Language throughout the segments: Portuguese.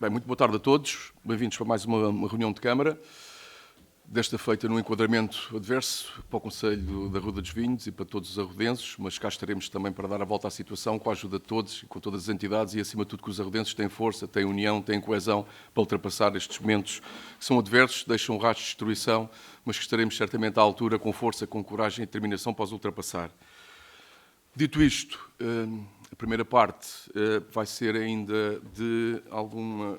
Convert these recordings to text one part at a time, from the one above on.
Bem, muito boa tarde a todos. Bem-vindos para mais uma reunião de Câmara. Desta feita num enquadramento adverso para o Conselho da Ruda dos Vinhos e para todos os arrodenses, mas cá estaremos também para dar a volta à situação com a ajuda de todos e com todas as entidades e, acima de tudo, que os arrodenses têm força, têm união, têm coesão para ultrapassar estes momentos que são adversos, deixam um rastro de destruição, mas que estaremos certamente à altura, com força, com coragem e determinação para os ultrapassar. Dito isto, a primeira parte vai ser ainda de alguma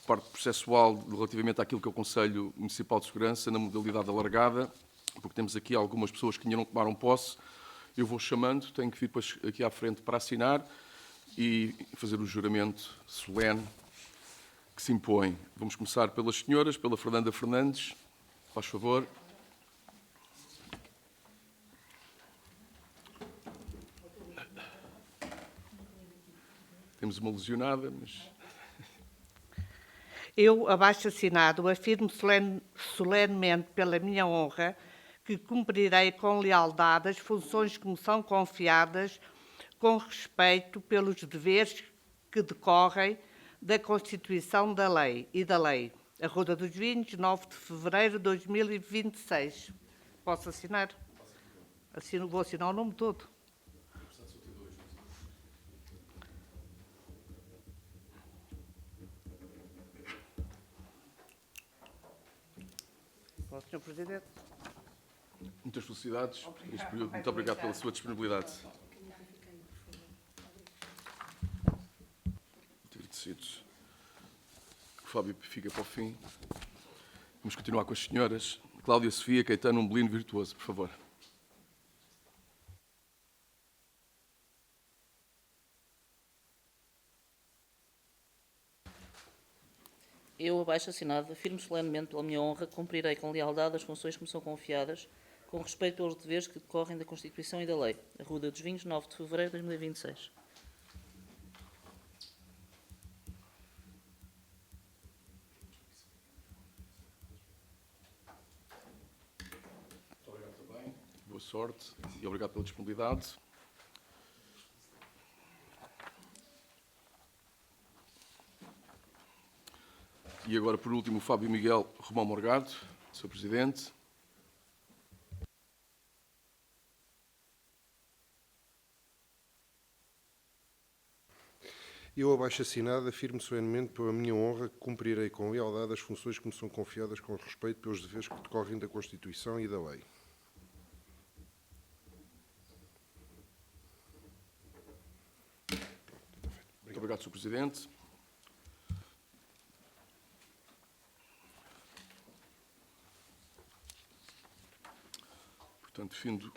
parte processual relativamente àquilo que é o Conselho Municipal de Segurança, na modalidade alargada, porque temos aqui algumas pessoas que ainda não tomaram posse. Eu vou chamando, tenho que vir depois aqui à frente para assinar e fazer o juramento solene que se impõe. Vamos começar pelas senhoras, pela Fernanda Fernandes, faz favor. Temos uma lesionada, mas... Eu, abaixo assinado, afirmo solenemente pela minha honra que cumprirei com lealdade as funções que me são confiadas com respeito pelos deveres que decorrem da Constituição da Lei e da Lei. A Ruda dos Vinhos, 9 de fevereiro de 2026. Posso assinar? Vou assinar o nome todo. Sr. Presidente. Muitas felicidades neste período. Muito obrigado pela sua disponibilidade. Muito agradecidos. O Fábio fica para o fim. Vamos continuar com as senhoras. Cláudia Sofia Caetano Umbelino Virtuoso, por favor. Eu, abaixo assinado, afirmo solenemente pela minha honra que cumprirei com lealdade as funções que me são confiadas, com respeito pelos deveres que decorrem da Constituição e da Lei. A Ruda dos Vinhos, 9 de fevereiro de 2026. Muito obrigado também. Boa sorte e obrigado pela disponibilidade. E agora, por último, o Fábio Miguel Romão Morgado, Sr. Presidente. Eu, abaixo assinado, afirmo solenemente pela minha honra que cumprirei com lealdade as funções que me são confiadas com respeito pelos deveres que decorrem da Constituição e da Lei. Muito obrigado, Sr. Presidente. Portanto, findo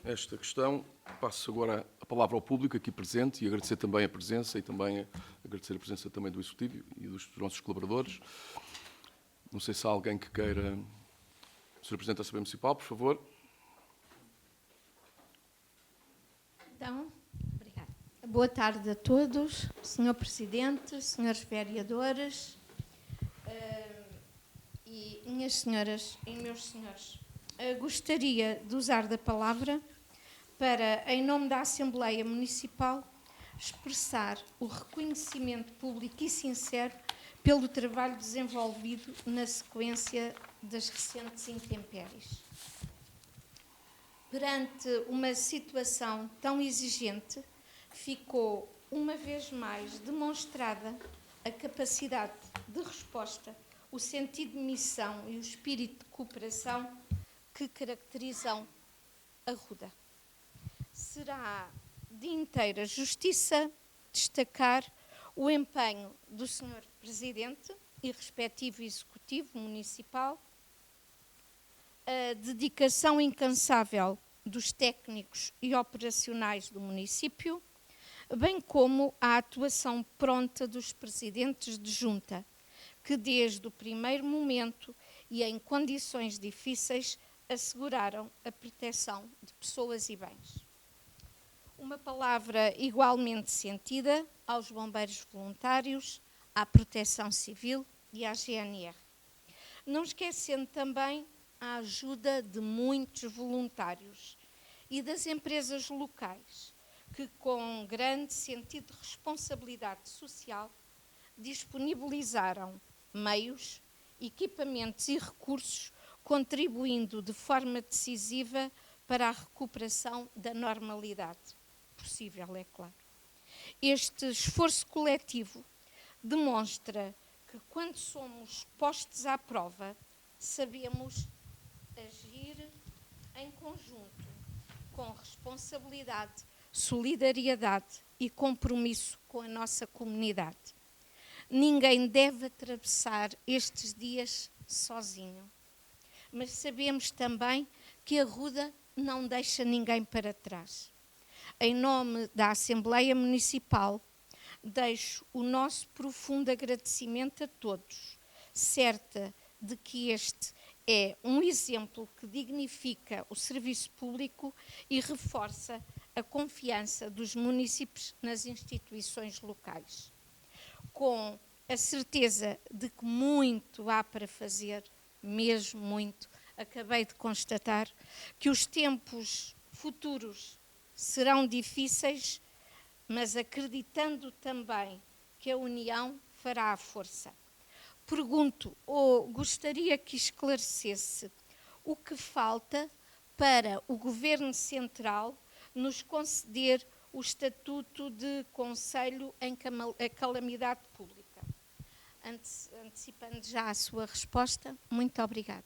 esta questão, passo agora a palavra ao público aqui presente e agradecer também a presença e também agradecer a presença também do Executivo e dos nossos colaboradores. Não sei se há alguém que queira... Sr. Presidente da Assembleia Municipal, por favor. Então, obrigada. Boa tarde a todos, Sr. Presidente, Srs. Vereadores e minhas senhoras e meus senhores. Gostaria de usar da palavra para, em nome da Assembleia Municipal, expressar o reconhecimento público e sincero pelo trabalho desenvolvido na sequência das recentes intempéries. Perante uma situação tão exigente, ficou uma vez mais demonstrada a capacidade de resposta, o sentido de missão e o espírito de cooperação que caracterizam a Ruda. Será de inteira justiça destacar o empenho do Sr. Presidente e respectivo Executivo Municipal, a dedicação incansável dos técnicos e operacionais do município, bem como a atuação pronta dos presidentes de junta, que desde o primeiro momento e em condições difíceis asseguraram a proteção de pessoas e bens. Uma palavra igualmente sentida aos bombeiros voluntários, à Proteção Civil e à GNR. Não esquecendo também a ajuda de muitos voluntários e das empresas locais, que, com grande sentido de responsabilidade social, disponibilizaram meios, equipamentos e recursos, contribuindo de forma decisiva para a recuperação da normalidade possível, é claro. Este esforço coletivo demonstra que, quando somos postos à prova, sabemos agir em conjunto, com responsabilidade, solidariedade e compromisso com a nossa comunidade. Ninguém deve atravessar estes dias sozinho, mas sabemos também que a Ruda não deixa ninguém para trás. Em nome da Assembleia Municipal, deixo o nosso profundo agradecimento a todos, certa de que este é um exemplo que dignifica o serviço público e reforça a confiança dos munícipes nas instituições locais. Com a certeza de que muito há para fazer, mesmo muito, acabei de constatar que os tempos futuros serão difíceis, mas acreditando também que a união fará a força. Pergunto, ou gostaria que esclarecesse, o que falta para o Governo Central nos conceder o estatuto de Conselho em Calamidade Pública? Antecipando já a sua resposta, muito obrigada.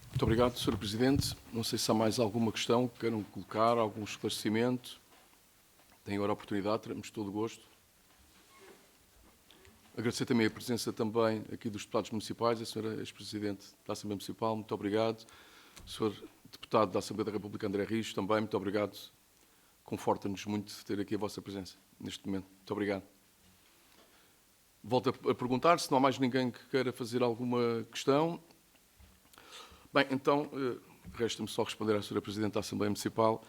Muito obrigado, Sr. Presidente. Não sei se há mais alguma questão que queiram colocar, algum esclarecimento. Tem agora a oportunidade, teremos todo o gosto. Agradecer também a presença também aqui dos deputados municipais, a Sra. Ex-Presidente da Assembleia Municipal, muito obrigado. O Sr. Deputado da Assembleia da República, André Rios, também, muito obrigado. Conforta-nos muito ter aqui a vossa presença neste momento. Muito obrigado. Volto a perguntar se não há mais ninguém que queira fazer alguma questão. Bem, então, resta-me só responder à Sra. Presidente da Assembleia Municipal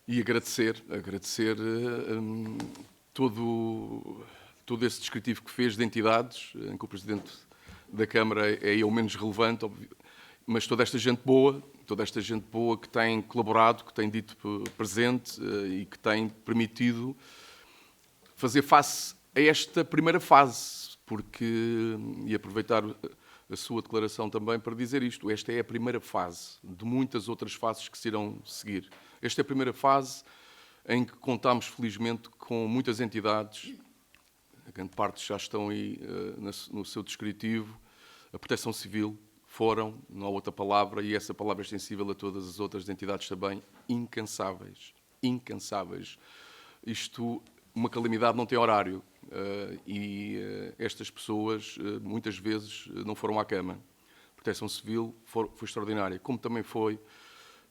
e agradecer todo esse descritivo que fez de entidades, em que o Presidente da Câmara é o menos relevante, mas toda esta gente boa que tem colaborado, que tem dito presente e que tem permitido fazer face a esta primeira fase, e aproveitar a sua declaração também para dizer isto, esta é a primeira fase de muitas outras fases que se irão seguir. Esta é a primeira fase em que contamos, felizmente, com muitas entidades, a grande parte já estão aí no seu descritivo, a Proteção Civil, foram, não há outra palavra, e essa palavra é extensível a todas as outras entidades também, incansáveis. Incansáveis. Isto, uma calamidade não tem horário. E estas pessoas, muitas vezes, não foram à cama. A Proteção Civil foi extraordinária, como também foi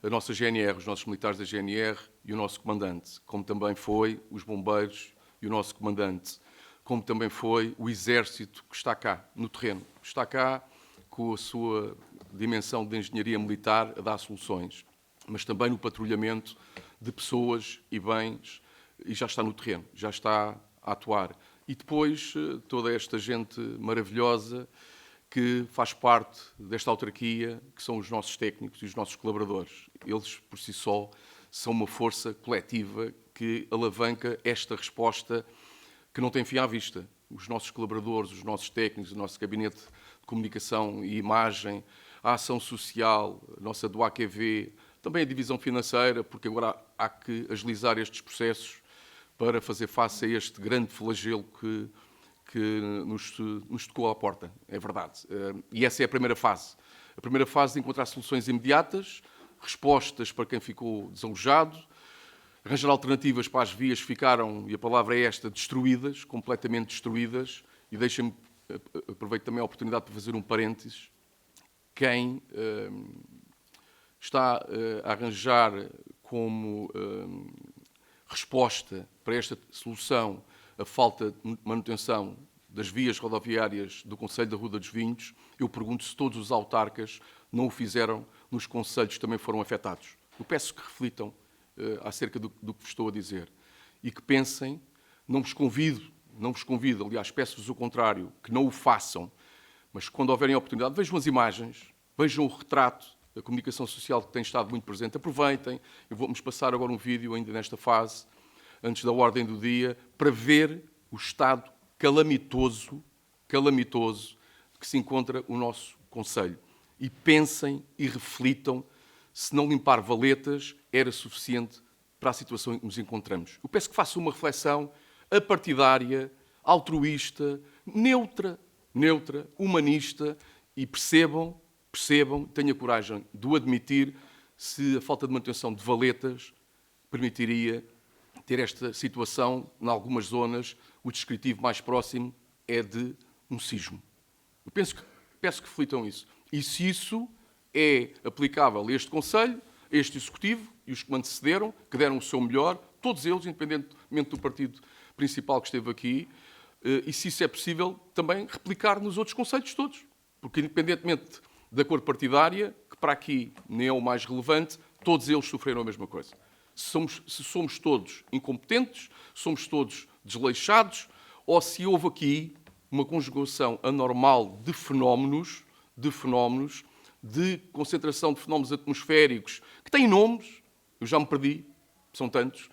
a nossa GNR, os nossos militares da GNR e o nosso comandante, como também foi os bombeiros e o nosso comandante, como também foi o Exército que está cá, no terreno. Está cá com a sua dimensão de engenharia militar a dar soluções, mas também no patrulhamento de pessoas e bens, e já está no terreno, já está a atuar. E depois toda esta gente maravilhosa que faz parte desta autarquia, que são os nossos técnicos e os nossos colaboradores. Eles, por si só, são uma força coletiva que alavanca esta resposta que não tem fim à vista. Os nossos colaboradores, os nossos técnicos, o nosso gabinete de comunicação e imagem, a ação social, a nossa do AQV, também a divisão financeira, porque agora há que agilizar estes processos para fazer face a este grande flagelo que nos tocou à porta, é verdade. E essa é a primeira fase. A primeira fase de encontrar soluções imediatas, respostas para quem ficou desalojado, arranjar alternativas para as vias que ficaram, e a palavra é esta, destruídas, completamente destruídas, e deixem-me, aproveito também a oportunidade para fazer um parênteses, quem está a arranjar como resposta para esta solução a falta de manutenção das vias rodoviárias do Concelho da Ruda dos Vinhos, eu pergunto se todos os autarcas não o fizeram nos concelhos que também foram afetados. Eu peço que reflitam acerca do que vos estou a dizer e que pensem, não vos convido, aliás, peço-vos o contrário, que não o façam, mas quando houverem a oportunidade, vejam as imagens, vejam o retrato a comunicação social que tem estado muito presente, aproveitem. Vamos passar agora um vídeo ainda nesta fase, antes da ordem do dia, para ver o estado calamitoso que se encontra o nosso Conselho. E pensem e reflitam se não limpar valetas era suficiente para a situação em que nos encontramos. Eu peço que façam uma reflexão apartidária, altruísta, neutra, humanista, e percebam, tenham a coragem de o admitir, se a falta de manutenção de valetas permitiria ter esta situação, em algumas zonas, o descritivo mais próximo é de um sismo. Eu peço que reflitam isso. E se isso é aplicável a este Conselho, a este Executivo e os que me antecederam, que deram o seu melhor, todos eles, independentemente do partido principal que esteve aqui, e se isso é possível, também replicar nos outros conselhos todos. Porque, independentemente da cor partidária, que para aqui nem é o mais relevante, todos eles sofreram a mesma coisa. Se somos todos incompetentes, somos todos desleixados, ou se houve aqui uma conjugação anormal de fenómenos, de concentração de fenómenos atmosféricos, que têm nomes, eu já me perdi, são tantos.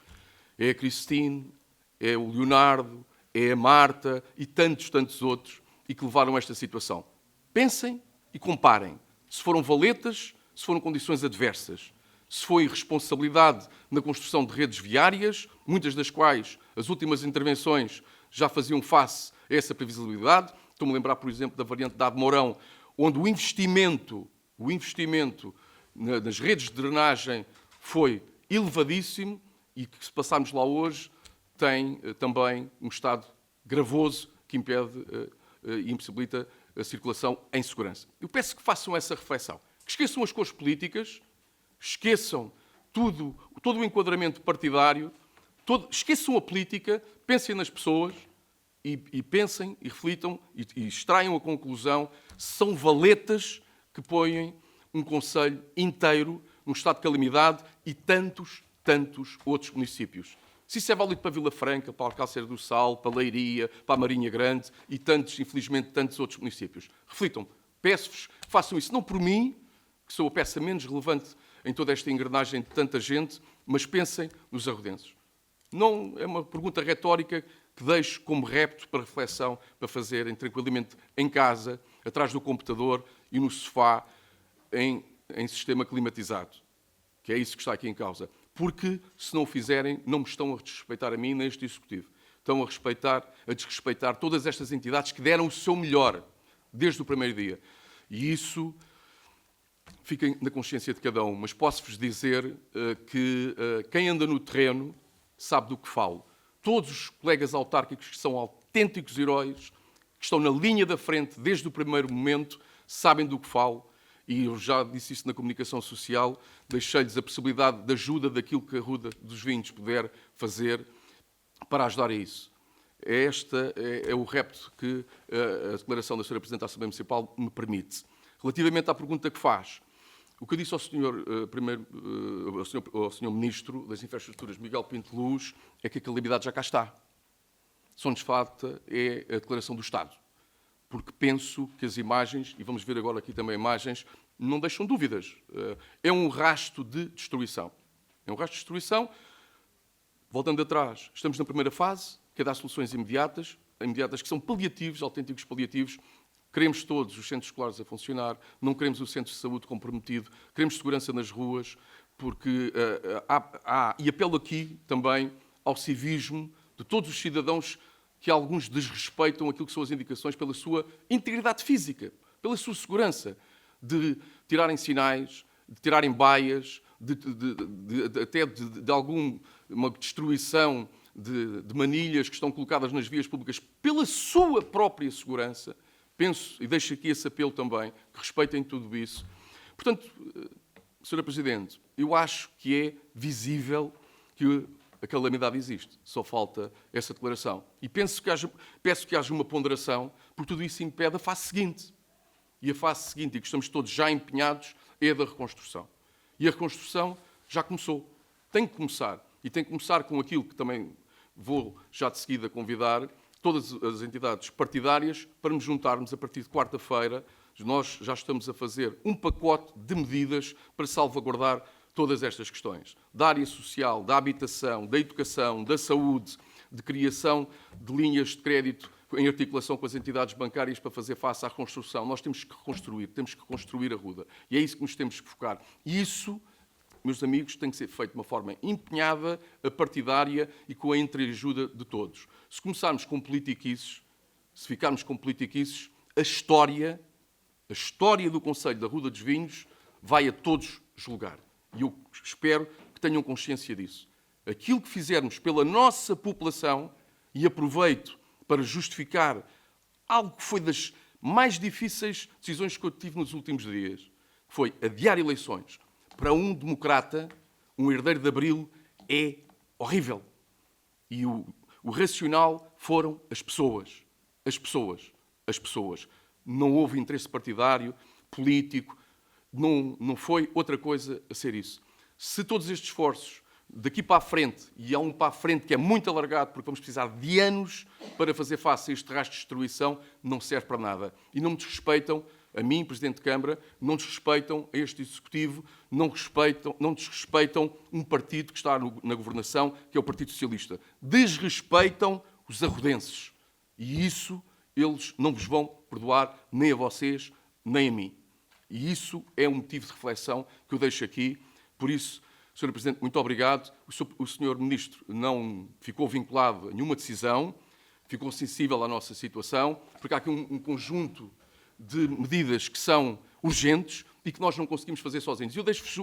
É a Cristine, é o Leonardo, é a Marta e tantos outros, e que levaram a esta situação. Pensem e comparem. Se foram valetas, se foram condições adversas, se foi irresponsabilidade na construção de redes viárias, muitas das quais as últimas intervenções já faziam face a essa previsibilidade. Estou-me a lembrar, por exemplo, da variante da Mourão, onde o investimento nas redes de drenagem foi elevadíssimo e que, se passarmos lá hoje, tem também um estado gravoso que impede e impossibilita a circulação em segurança. Eu peço que façam essa reflexão, que esqueçam as cores políticas, esqueçam todo o enquadramento partidário, esqueçam a política, pensem nas pessoas e pensem e reflitam e extraiam a conclusão se são valetas que põem um concelho inteiro num estado de calamidade e tantos outros municípios. Se isso é válido para Vila Franca, para Alcácer do Sal, para Leiria, para a Marinha Grande e infelizmente, tantos outros municípios. Reflitam. Peço-vos que façam isso, não por mim, que sou a peça menos relevante em toda esta engrenagem de tanta gente, mas pensem nos arrodenses. Não é uma pergunta retórica que deixo como repto para reflexão, para fazerem tranquilamente em casa, atrás do computador e no sofá, em sistema climatizado. Que é isso que está aqui em causa. Porque, se não o fizerem, não me estão a desrespeitar a mim nem este Executivo. Estão a desrespeitar todas estas entidades que deram o seu melhor desde o primeiro dia. E isso fica na consciência de cada um. Mas posso-vos dizer que quem anda no terreno sabe do que falo. Todos os colegas autárquicos que são autênticos heróis, que estão na linha da frente desde o primeiro momento, sabem do que falo. E eu já disse isso na comunicação social, deixei-lhes a possibilidade de ajuda daquilo que a Ruda dos Vinhos puder fazer para ajudar a isso. Este é o repto que a declaração da Sra. Presidente da Assembleia Municipal me permite. Relativamente à pergunta que faz, o que eu disse ao Sr. Ministro das Infraestruturas, Miguel Pinto Luz, é que a calamidade já cá está. Só nos falta é a declaração do Estado. Porque penso que as imagens, e vamos ver agora aqui também imagens, não deixam dúvidas. É um rasto de destruição. É um rasto de destruição. Voltando atrás, estamos na primeira fase, que é dar soluções imediatas que são paliativos, autênticos paliativos. Queremos todos os centros escolares a funcionar, não queremos o centro de saúde comprometido, queremos segurança nas ruas, porque e apelo aqui também ao civismo de todos os cidadãos que alguns desrespeitam aquilo que são as indicações pela sua integridade física, pela sua segurança, de tirarem sinais, de tirarem baias, até de alguma destruição de manilhas que estão colocadas nas vias públicas pela sua própria segurança. Penso, e deixo aqui esse apelo também, que respeitem tudo isso. Portanto, Sra. Presidente, eu acho que é visível que a calamidade existe. Só falta essa declaração. E peço que haja uma ponderação, porque tudo isso impede a fase seguinte. E a fase seguinte, e que estamos todos já empenhados, é a da reconstrução. E a reconstrução já começou. Tem que começar. E tem que começar com aquilo que também vou já de seguida convidar todas as entidades partidárias para nos juntarmos a partir de quarta-feira, nós já estamos a fazer um pacote de medidas para salvaguardar todas estas questões. Da área social, da habitação, da educação, da saúde, de criação de linhas de crédito em articulação com as entidades bancárias para fazer face à reconstrução. Nós temos que construir a Ruda. E é isso que nos temos que focar. E isso, meus amigos, tem que ser feito de uma forma empenhada, partidária e com a entreajuda de todos. Se começarmos com politiquices, se ficarmos com politiquices, a história do Conselho da Ruda dos Vinhos vai a todos julgar. E eu espero que tenham consciência disso. Aquilo que fizermos pela nossa população, e aproveito para justificar algo que foi das mais difíceis decisões que eu tive nos últimos dias, que foi adiar eleições. Para um democrata, um herdeiro de Abril é horrível. E o racional foram as pessoas. As pessoas. As pessoas. Não houve interesse partidário, político, não foi outra coisa a ser isso. Se todos estes esforços, daqui para a frente, e há um para a frente que é muito alargado, porque vamos precisar de anos para fazer face a este rastro de destruição, não serve para nada. E não me desrespeitam a mim, Presidente de Câmara, não desrespeitam a este Executivo, não desrespeitam um partido que está na governação, que é o Partido Socialista. Desrespeitam os arrodenses. E isso eles não vos vão perdoar, nem a vocês, nem a mim. E isso é um motivo de reflexão que eu deixo aqui. Por isso, Sr. Presidente, muito obrigado. O Sr. Ministro não ficou vinculado a nenhuma decisão, ficou sensível à nossa situação, porque há aqui um conjunto de medidas que são urgentes e que nós não conseguimos fazer sozinhos. E eu deixo-vos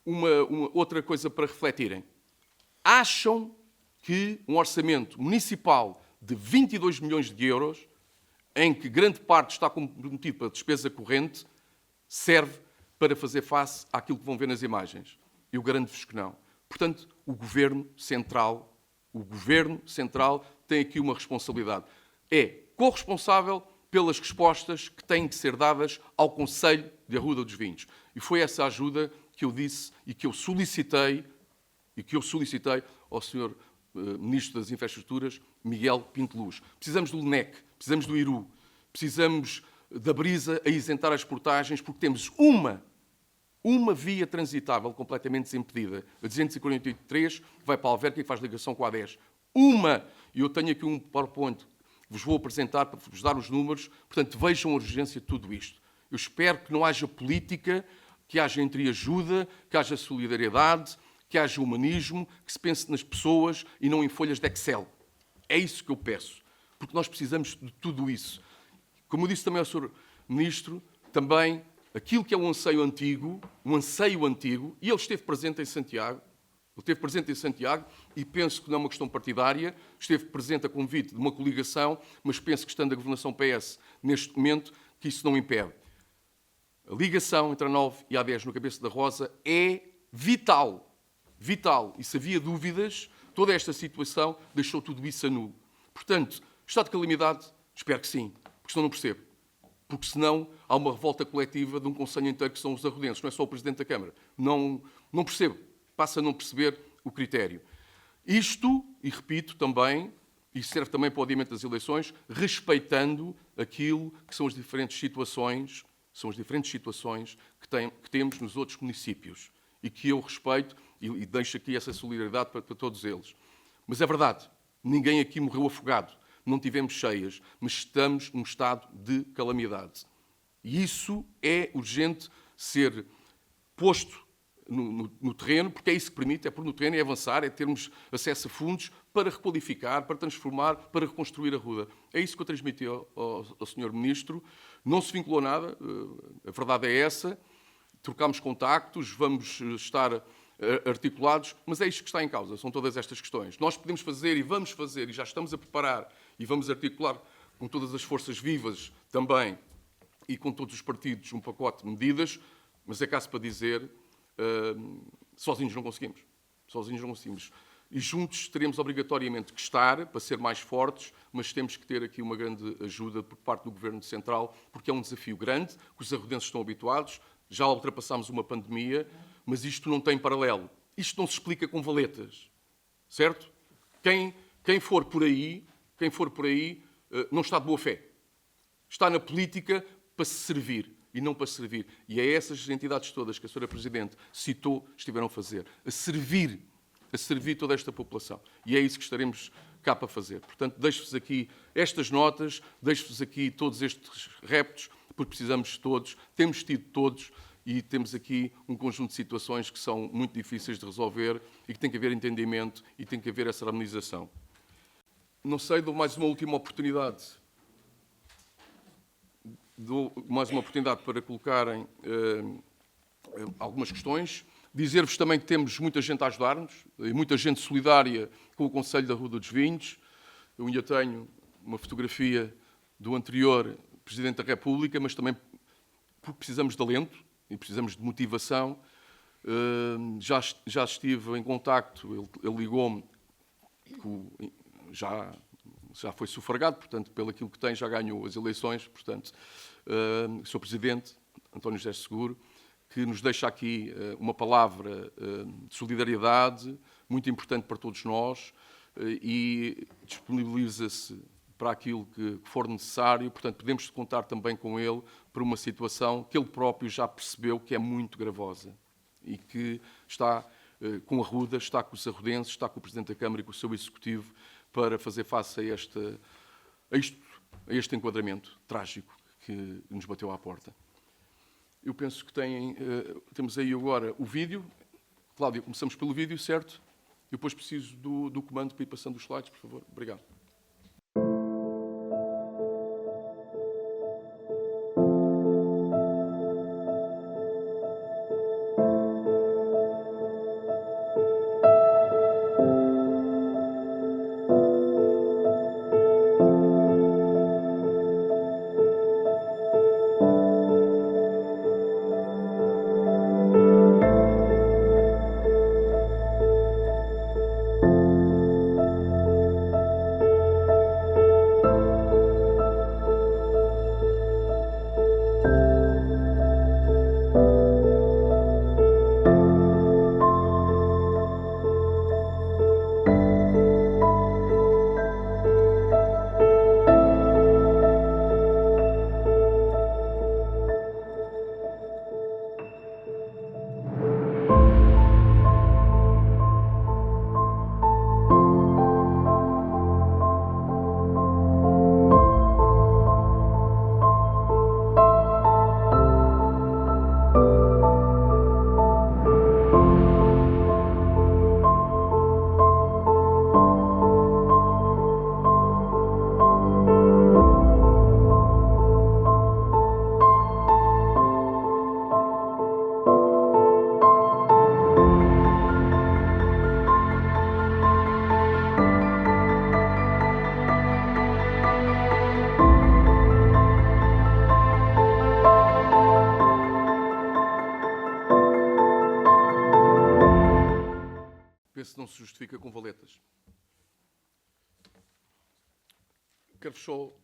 uma outra coisa para refletirem. Acham que um orçamento municipal de 22 milhões de euros, em que grande parte está comprometido para a despesa corrente, serve para fazer face àquilo que vão ver nas imagens? Eu garanto-vos que não. Portanto, o Governo Central tem aqui uma responsabilidade. É corresponsável pelas respostas que têm de ser dadas ao Conselho de Arruda dos Vinhos. E foi essa ajuda que eu disse e que eu solicitei ao Sr. Ministro das Infraestruturas, Miguel Pinto Luz. Precisamos do LNEC, precisamos do IRU, precisamos da Brisa a isentar as portagens, porque temos uma via transitável completamente desimpedida. A 243 vai para a Alverca e faz ligação com a A10. E eu tenho aqui um PowerPoint que vos vou apresentar para vos dar os números. Portanto, vejam a urgência de tudo isto. Eu espero que não haja política, que haja entreajuda, que haja solidariedade, que haja humanismo, que se pense nas pessoas e não em folhas de Excel. É isso que eu peço, porque nós precisamos de tudo isso. Como eu disse também ao Sr. Ministro, também aquilo que é um anseio antigo, e ele esteve presente em Santiago, e penso que não é uma questão partidária, esteve presente a convite de uma coligação, mas penso que, estando a governação PS neste momento, que isso não impede. A ligação entre a 9 e a A10 no Cabeça da Rosa é vital. E se havia dúvidas, toda esta situação deixou tudo isso a nu. Portanto, estado de calamidade, espero que sim, porque senão não percebo. Porque senão há uma revolta coletiva de um conselho inteiro que são os arrodenses, não é só o Presidente da Câmara. Não percebo, passa a não perceber o critério. Isto, e repito também, e serve também para o adiamento das eleições, respeitando aquilo que são as diferentes situações, que temos nos outros municípios e que eu respeito e deixo aqui essa solidariedade para todos eles. Mas é verdade, ninguém aqui morreu afogado, não tivemos cheias, mas estamos num estado de calamidade. E isso é urgente ser posto no terreno, porque é isso que permite, é pôr no terreno, é avançar, é termos acesso a fundos para requalificar, para transformar, para reconstruir a Ruda. É isso que eu transmiti ao Sr. Ministro. Não se vinculou nada, a verdade é essa. Trocámos contactos, vamos estar articulados, mas é isto que está em causa, são todas estas questões. Nós podemos fazer e vamos fazer, e já estamos a preparar, e vamos articular com todas as forças vivas também, e com todos os partidos, um pacote de medidas, mas é caso para dizer, sozinhos não conseguimos. E juntos teremos obrigatoriamente que estar, para ser mais fortes, mas temos que ter aqui uma grande ajuda por parte do Governo Central, porque é um desafio grande, que os arrodenses estão habituados, já ultrapassámos uma pandemia, mas isto não tem paralelo. Isto não se explica com valetas, certo? Quem for por aí não está de boa fé. Está na política para se servir e não para servir. E é essas entidades todas que a Sra. Presidente citou estiveram a fazer, a servir toda esta população. E é isso que estaremos cá para fazer. Portanto, deixo-vos aqui estas notas, deixo-vos aqui todos estes reptos, porque precisamos de todos, temos tido todos, e temos aqui um conjunto de situações que são muito difíceis de resolver e que tem que haver entendimento e tem que haver essa harmonização. Não sei, dou mais uma última oportunidade. Dou mais uma oportunidade para colocarem algumas questões. Dizer-vos também que temos muita gente a ajudar-nos, e muita gente solidária com o Conselho da Rua dos Vinhos. Eu ainda tenho uma fotografia do anterior Presidente da República, mas também porque precisamos de alento e precisamos de motivação. Já estive em contacto, ele ligou-me, já foi sufragado, portanto, pelo aquilo que tem, já ganhou as eleições, portanto, o Sr. Presidente, António José Seguro, que nos deixa aqui uma palavra de solidariedade muito importante para todos nós e disponibiliza-se para aquilo que for necessário. Portanto, podemos contar também com ele para uma situação que ele próprio já percebeu que é muito gravosa e que está com a Ruda, está com os arrudenses, está com o Presidente da Câmara e com o seu Executivo para fazer face a este enquadramento trágico que nos bateu à porta. Eu penso que temos aí agora o vídeo. Cláudia, começamos pelo vídeo, certo? Eu depois preciso do comando para ir passando os slides, por favor. Obrigado. Não se justifica com valetas. Quero só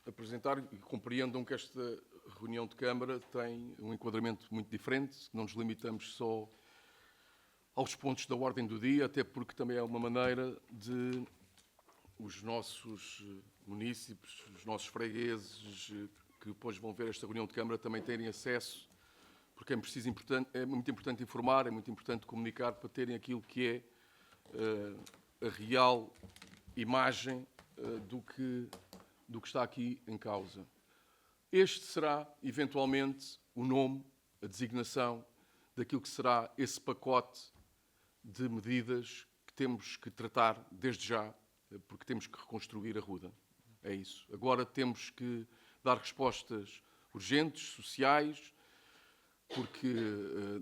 apresentar e compreendam que esta reunião de Câmara tem um enquadramento muito diferente. Não nos limitamos só aos pontos da ordem do dia, até porque também é uma maneira de os nossos munícipes, os nossos fregueses, que depois vão ver esta reunião de Câmara, também terem acesso, porque é muito importante informar, é muito importante comunicar para terem aquilo que é a real imagem do que está aqui em causa. Este será, eventualmente, o nome, a designação daquilo que será esse pacote de medidas que temos que tratar desde já, porque temos que reconstruir a Ruda. É isso. Agora temos que dar respostas urgentes, sociais, porque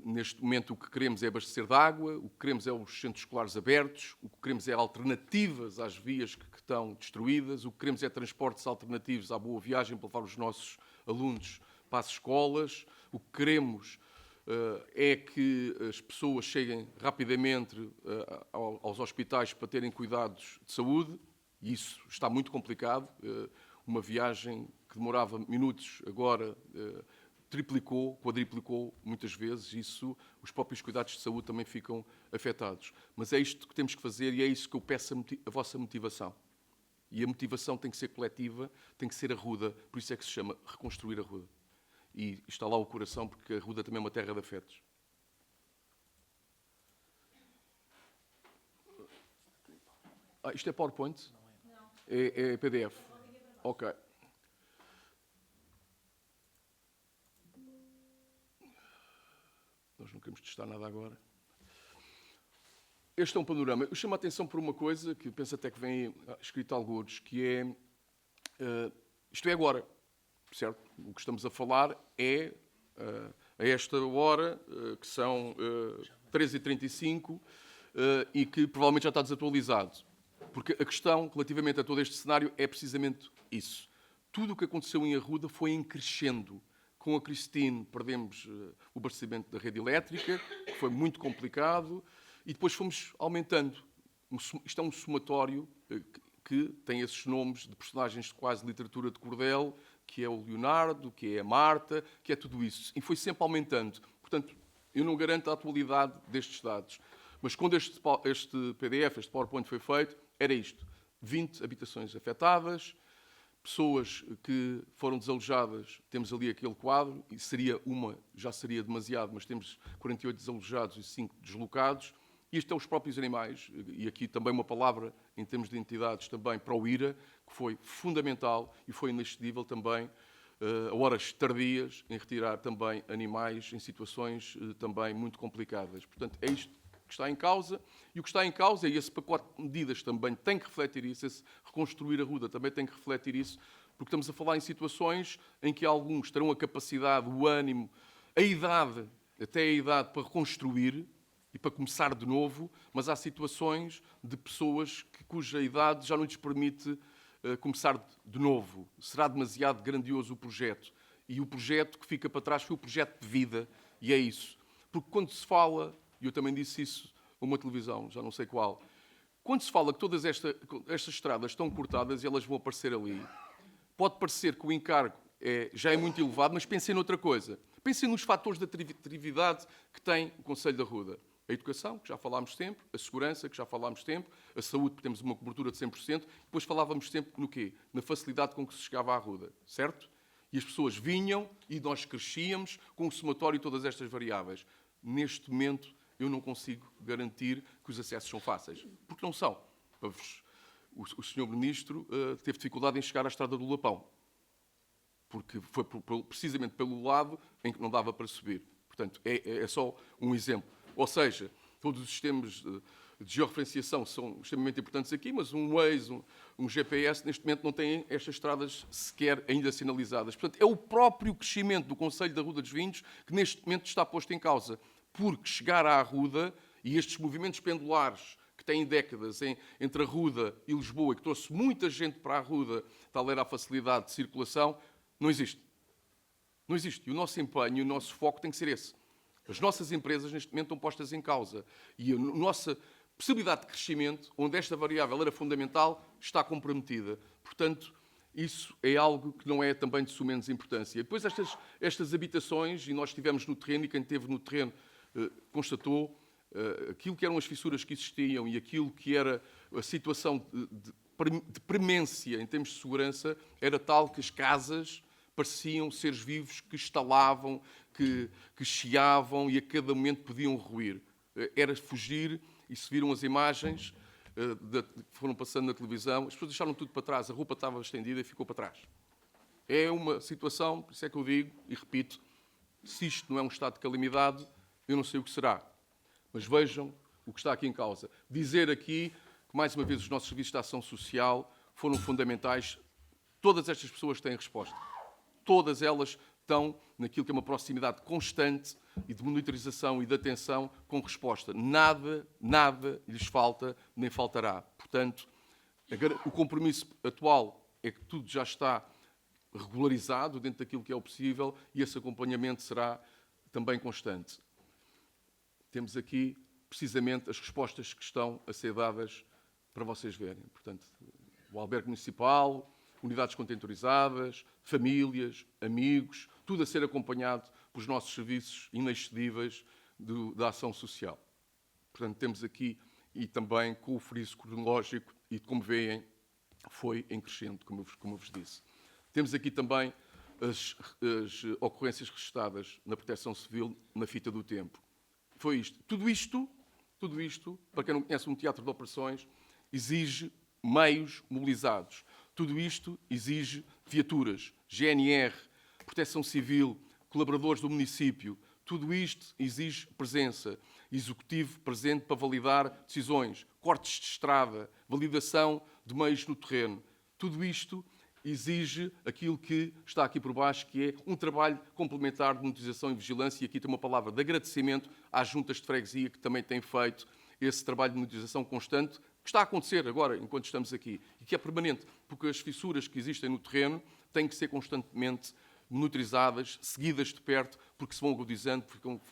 neste momento o que queremos é abastecer de água, o que queremos é os centros escolares abertos, o que queremos é alternativas às vias que estão destruídas, o que queremos é transportes alternativos à boa viagem para levar os nossos alunos para as escolas, o que queremos é que as pessoas cheguem rapidamente aos hospitais para terem cuidados de saúde, e isso está muito complicado. Uma viagem que demorava minutos agora triplicou, quadriplicou muitas vezes, isso, os próprios cuidados de saúde também ficam afetados. Mas é isto que temos que fazer e é isso que eu peço a vossa motivação. E a motivação tem que ser coletiva, tem que ser a Ruda, por isso é que se chama Reconstruir a Ruda. e está lá o coração, porque a Ruda também é uma terra de afetos. Isto é PowerPoint? Não. É PDF? Ok. Nós não queremos testar nada agora. Este é um panorama. Eu chamo a atenção por uma coisa que penso até que vem escrito alguns, que é... isto é agora, certo? O que estamos a falar é a esta hora, que são 13h35, e que provavelmente já está desatualizado. Porque a questão relativamente a todo este cenário é precisamente isso. Tudo o que aconteceu em Arruda foi em crescendo. Com a Cristine perdemos o abastecimento da rede elétrica, que foi muito complicado, e depois fomos aumentando. Isto é um somatório que tem esses nomes de personagens de quase literatura de cordel, que é o Leonardo, que é a Marta, que é tudo isso. E foi sempre aumentando. Portanto, eu não garanto a atualidade destes dados. Mas quando este PDF, este PowerPoint foi feito, era isto. 20 habitações afetadas, pessoas que foram desalojadas, temos ali aquele quadro, e já seria demasiado, mas temos 48 desalojados e 5 deslocados. E isto é os próprios animais, e aqui também uma palavra em termos de entidades também para o IRA, que foi fundamental e foi inexcedível também, a horas tardias, em retirar também animais em situações também muito complicadas. Portanto, é isto que está em causa, e o que está em causa, e esse pacote de medidas também tem que refletir isso, esse reconstruir a Ruda também tem que refletir isso, porque estamos a falar em situações em que alguns terão a capacidade, o ânimo, a idade, até a idade para reconstruir e para começar de novo, mas há situações de pessoas cuja idade já não lhes permite começar de novo. Será demasiado grandioso o projeto. E o projeto que fica para trás foi o projeto de vida, e é isso. Porque quando se fala, e eu também disse isso a uma televisão, já não sei qual, quando se fala que todas estas estradas estão cortadas e elas vão aparecer ali, pode parecer que o encargo já é muito elevado, mas pensem noutra coisa. Pensem nos fatores de atratividade que tem o Concelho da Ruda. A educação, que já falámos sempre, a segurança, que já falámos sempre, a saúde, que temos uma cobertura de 100%, depois falávamos sempre no quê? Na facilidade com que se chegava à Ruda, certo? E as pessoas vinham e nós crescíamos com o somatório de todas estas variáveis. Neste momento, eu não consigo garantir que os acessos são fáceis, porque não são. O Sr. Ministro teve dificuldade em chegar à Estrada do Lapão, porque foi precisamente pelo lado em que não dava para subir. Portanto, é só um exemplo. Ou seja, todos os sistemas de georreferenciação são extremamente importantes aqui, mas um Waze, um GPS, neste momento não têm estas estradas sequer ainda sinalizadas. Portanto, é o próprio crescimento do Concelho da Ruda dos Vinhos que neste momento está posto em causa. Porque chegar à Arruda e estes movimentos pendulares que têm décadas entre a Arruda e Lisboa, e que trouxe muita gente para a Arruda, tal era a facilidade de circulação, não existe. Não existe. E o nosso empenho e o nosso foco tem que ser esse. As nossas empresas, neste momento, estão postas em causa. E a nossa possibilidade de crescimento, onde esta variável era fundamental, está comprometida. Portanto, isso é algo que não é também de sumenos importância. Depois, estas habitações, e nós estivemos no terreno, e quem esteve no terreno constatou aquilo que eram as fissuras que existiam e aquilo que era a situação de premência em termos de segurança, era tal que as casas pareciam seres vivos que estalavam, que chiavam e a cada momento podiam ruir. Era fugir, e se viram as imagens que foram passando na televisão, as pessoas deixaram tudo para trás, a roupa estava estendida e ficou para trás. É uma situação, por isso é que eu digo e repito, se isto não é um estado de calamidade, eu não sei o que será. Mas vejam o que está aqui em causa. Dizer aqui que, mais uma vez, os nossos serviços de ação social foram fundamentais. Todas estas pessoas têm resposta. Todas elas estão naquilo que é uma proximidade constante e de monitorização e de atenção com resposta. Nada lhes falta, nem faltará. Portanto, o compromisso atual é que tudo já está regularizado dentro daquilo que é o possível e esse acompanhamento será também constante. Temos aqui, precisamente, as respostas que estão a ser dadas para vocês verem. Portanto, o albergue municipal, unidades contentorizadas, famílias, amigos, tudo a ser acompanhado pelos nossos serviços inexcedíveis da ação social. Portanto, temos aqui, e também com o friso cronológico, e como veem, foi em crescendo, como eu vos disse. Temos aqui também as ocorrências registadas na Proteção Civil na fita do tempo. Foi isto. Tudo isto, para quem não conhece um teatro de operações, exige meios mobilizados. Tudo isto exige viaturas, GNR, Proteção Civil, colaboradores do município. Tudo isto exige presença, executivo presente para validar decisões, cortes de estrada, validação de meios no terreno. Tudo isto exige aquilo que está aqui por baixo, que é um trabalho complementar de monitorização e vigilância, e aqui tem uma palavra de agradecimento às juntas de freguesia que também têm feito esse trabalho de monitorização constante, que está a acontecer agora, enquanto estamos aqui, e que é permanente, porque as fissuras que existem no terreno têm que ser constantemente monitorizadas, seguidas de perto, porque se vão agudizando,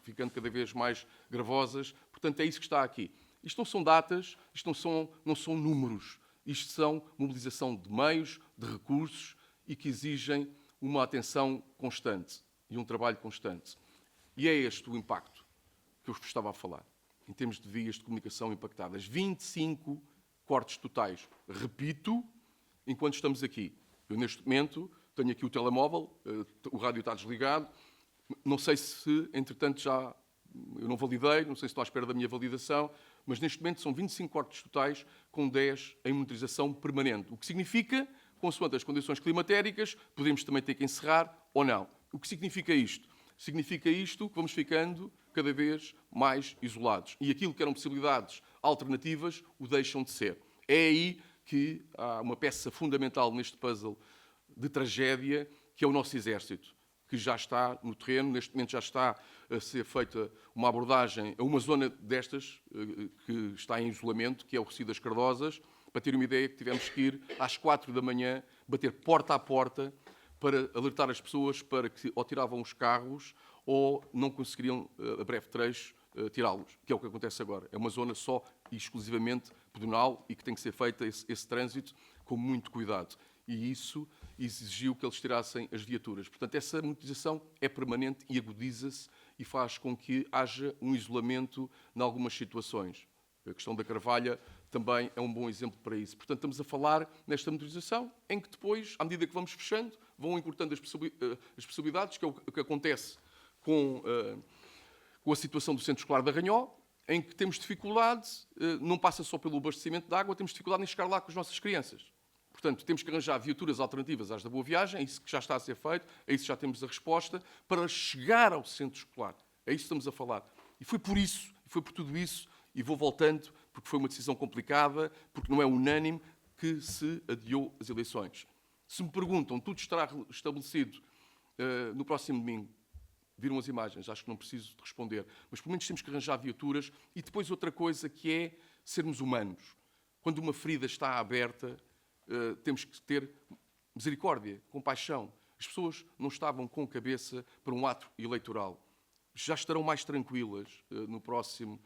ficando cada vez mais gravosas. Portanto, é isso que está aqui. Isto não são datas, isto não são números. Isto são mobilização de meios, de recursos e que exigem uma atenção constante e um trabalho constante. E é este o impacto que eu vos estava a falar, em termos de vias de comunicação impactadas. 25 cortes totais. Repito, enquanto estamos aqui. Eu, neste momento, tenho aqui o telemóvel, o rádio está desligado. Não sei se, entretanto, eu não validei, não sei se estou à espera da minha validação, mas neste momento são 25 cortes totais, com 10 em monitorização permanente. O que significa, consoante as condições climatéricas, podemos também ter que encerrar ou não. O que significa isto? Significa isto que vamos ficando cada vez mais isolados. E aquilo que eram possibilidades alternativas o deixam de ser. É aí que há uma peça fundamental neste puzzle de tragédia, que é o nosso exército, que já está no terreno, neste momento já está a ser feita uma abordagem a uma zona destas, que está em isolamento, que é o Recio das Cardosas. Para ter uma ideia, que tivemos que ir às 4 da manhã, bater porta a porta, para alertar as pessoas para que ou tiravam os carros ou não conseguiriam, a breve trecho, tirá-los, que é o que acontece agora. É uma zona só e exclusivamente pedonal e que tem que ser feita esse trânsito com muito cuidado. E isso exigiu que eles tirassem as viaturas. Portanto, essa monitorização é permanente e agudiza-se e faz com que haja um isolamento em algumas situações. A questão da Carvalha também é um bom exemplo para isso. Portanto, estamos a falar nesta monitorização em que depois, à medida que vamos fechando, vão encurtando as possibilidades, que é o que acontece com a situação do Centro Escolar de Arranhó, em que temos dificuldade, não passa só pelo abastecimento de água, temos dificuldade em chegar lá com as nossas crianças. Portanto, temos que arranjar viaturas alternativas às da Boa Viagem, é isso que já está a ser feito, é isso que já temos a resposta, para chegar ao centro escolar. É isso que estamos a falar. E foi por isso, foi por tudo isso, e vou voltando, porque foi uma decisão complicada, porque não é unânime, que se adiou as eleições. Se me perguntam, tudo estará estabelecido no próximo domingo, viram as imagens, acho que não preciso de responder, mas pelo menos temos que arranjar viaturas. E depois outra coisa que é sermos humanos. Quando uma ferida está aberta, temos que ter misericórdia, compaixão. As pessoas não estavam com cabeça para um ato eleitoral. Já estarão mais tranquilas no próximo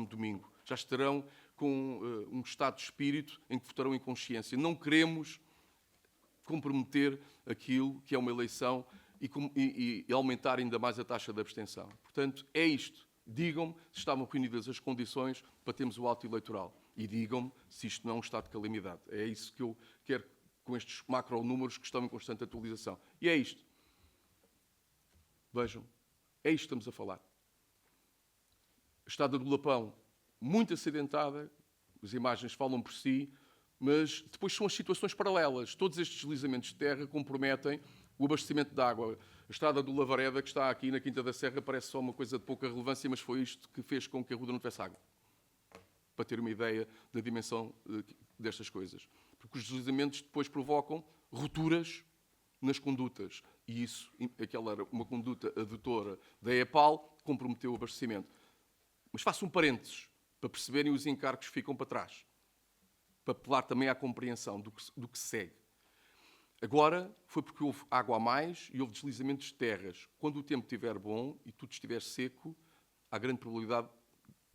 domingo. Já estarão com um estado de espírito em que votarão em consciência. Não queremos comprometer aquilo que é uma eleição e aumentar ainda mais a taxa de abstenção. Portanto, é isto. Digam-me se estavam reunidas as condições para termos o ato eleitoral. E digam-me se isto não é um estado de calamidade. É isso que eu quero com estes macronúmeros que estão em constante atualização. E é isto. Vejam, é isto que estamos a falar. A estrada do Lapão, muito acidentada, as imagens falam por si, mas depois são as situações paralelas. Todos estes deslizamentos de terra comprometem o abastecimento de água. A estrada do Lavareda, que está aqui na Quinta da Serra, parece só uma coisa de pouca relevância, mas foi isto que fez com que a Ruda não tivesse água. Para ter uma ideia da dimensão destas coisas. Porque os deslizamentos depois provocam rupturas nas condutas. E isso, aquela era uma conduta adutora da EPAL, comprometeu o abastecimento. Mas faço um parênteses, para perceberem os encargos que ficam para trás. Para apelar também à compreensão do que segue. Agora foi porque houve água a mais e houve deslizamentos de terras. Quando o tempo estiver bom e tudo estiver seco, há grande probabilidade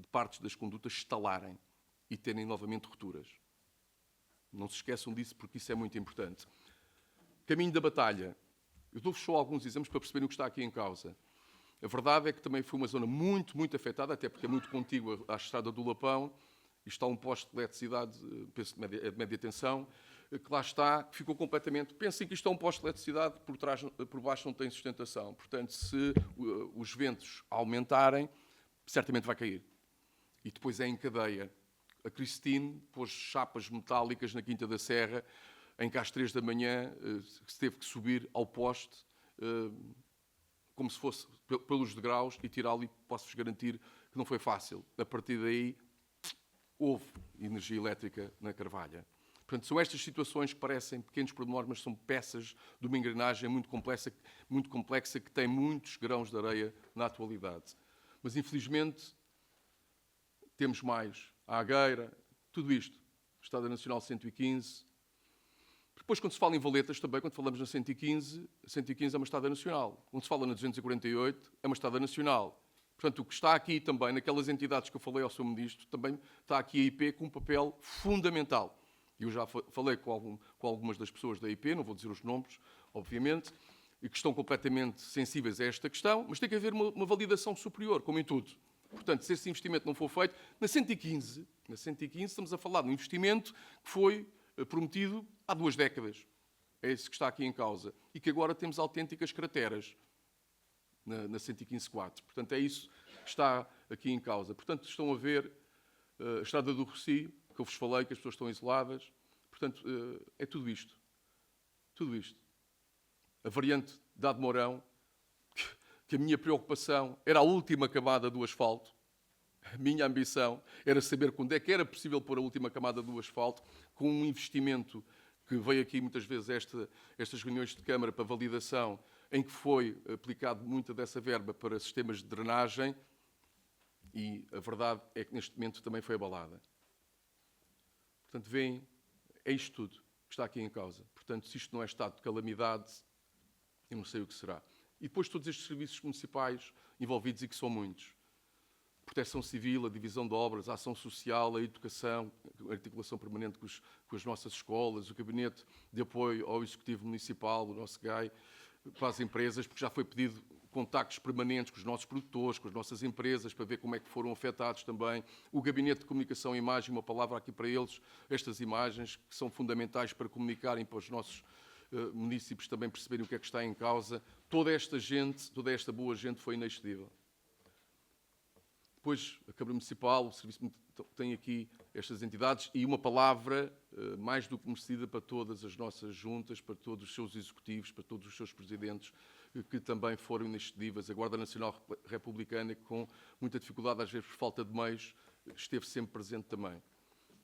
de partes das condutas estalarem e terem novamente rupturas. Não se esqueçam disso, porque isso é muito importante. Caminho da batalha. Eu dou-vos só alguns exemplos para perceberem o que está aqui em causa. A verdade é que também foi uma zona muito, muito afetada, até porque é muito contígua à estrada do Lapão, e está um poste de eletricidade, penso de média tensão, que lá está, que ficou completamente... Pensem que isto é um poste de eletricidade, por baixo não tem sustentação. Portanto, se os ventos aumentarem, certamente vai cair. E depois é em cadeia. A Cristine pôs chapas metálicas na Quinta da Serra, em que às 3 da manhã se teve que subir ao poste, como se fosse pelos degraus, e tirá-lo, e posso-vos garantir que não foi fácil. A partir daí, houve energia elétrica na Carvalha. Portanto, são estas situações que parecem pequenos pormenores, mas são peças de uma engrenagem muito complexa que tem muitos grãos de areia na atualidade. Mas, infelizmente, temos mais. A Agueira, tudo isto. Estrada Nacional 115. Depois, quando se fala em valetas, também, quando falamos na 115, a 115 é uma estrada nacional. Quando se fala na 248, é uma estrada nacional. Portanto, o que está aqui também, naquelas entidades que eu falei ao Sr. Ministro, também está aqui a IP com um papel fundamental. Eu já falei com algumas das pessoas da IP, não vou dizer os nomes, obviamente, e que estão completamente sensíveis a esta questão, mas tem que haver uma validação superior, como em tudo. Portanto, se esse investimento não for feito, na 115 estamos a falar de um investimento que foi prometido há 2 décadas. É isso que está aqui em causa. E que agora temos autênticas crateras na 115.4. Portanto, é isso que está aqui em causa. Portanto, estão a ver a Estrada do Rossio, que eu vos falei, que as pessoas estão isoladas. Portanto, é tudo isto. Tudo isto. A variante de Ade Mourão, que a minha preocupação era a última camada do asfalto. A minha ambição era saber quando é que era possível pôr a última camada do asfalto, com um investimento que veio aqui muitas vezes estas reuniões de Câmara para validação, em que foi aplicado muita dessa verba para sistemas de drenagem, e a verdade é que neste momento também foi abalada. Portanto, veem, é isto tudo que está aqui em causa. Portanto, se isto não é estado de calamidade, eu não sei o que será. E depois todos estes serviços municipais envolvidos, e que são muitos. Proteção Civil, a Divisão de Obras, a Ação Social, a Educação, a articulação permanente com as nossas escolas, o Gabinete de Apoio ao Executivo Municipal, o nosso GAI, com as empresas, porque já foi pedido contactos permanentes com os nossos produtores, com as nossas empresas, para ver como é que foram afetados também. O Gabinete de Comunicação e Imagem, uma palavra aqui para eles, estas imagens que são fundamentais para comunicarem para os nossos municípios também perceberem o que é que está em causa. Toda esta gente, toda esta boa gente foi inexcedível. Depois, a Câmara Municipal, o Serviço tem aqui estas entidades, e uma palavra mais do que merecida para todas as nossas juntas, para todos os seus executivos, para todos os seus presidentes, que também foram inexcedíveis. A Guarda Nacional Republicana, que com muita dificuldade, às vezes por falta de meios, esteve sempre presente também.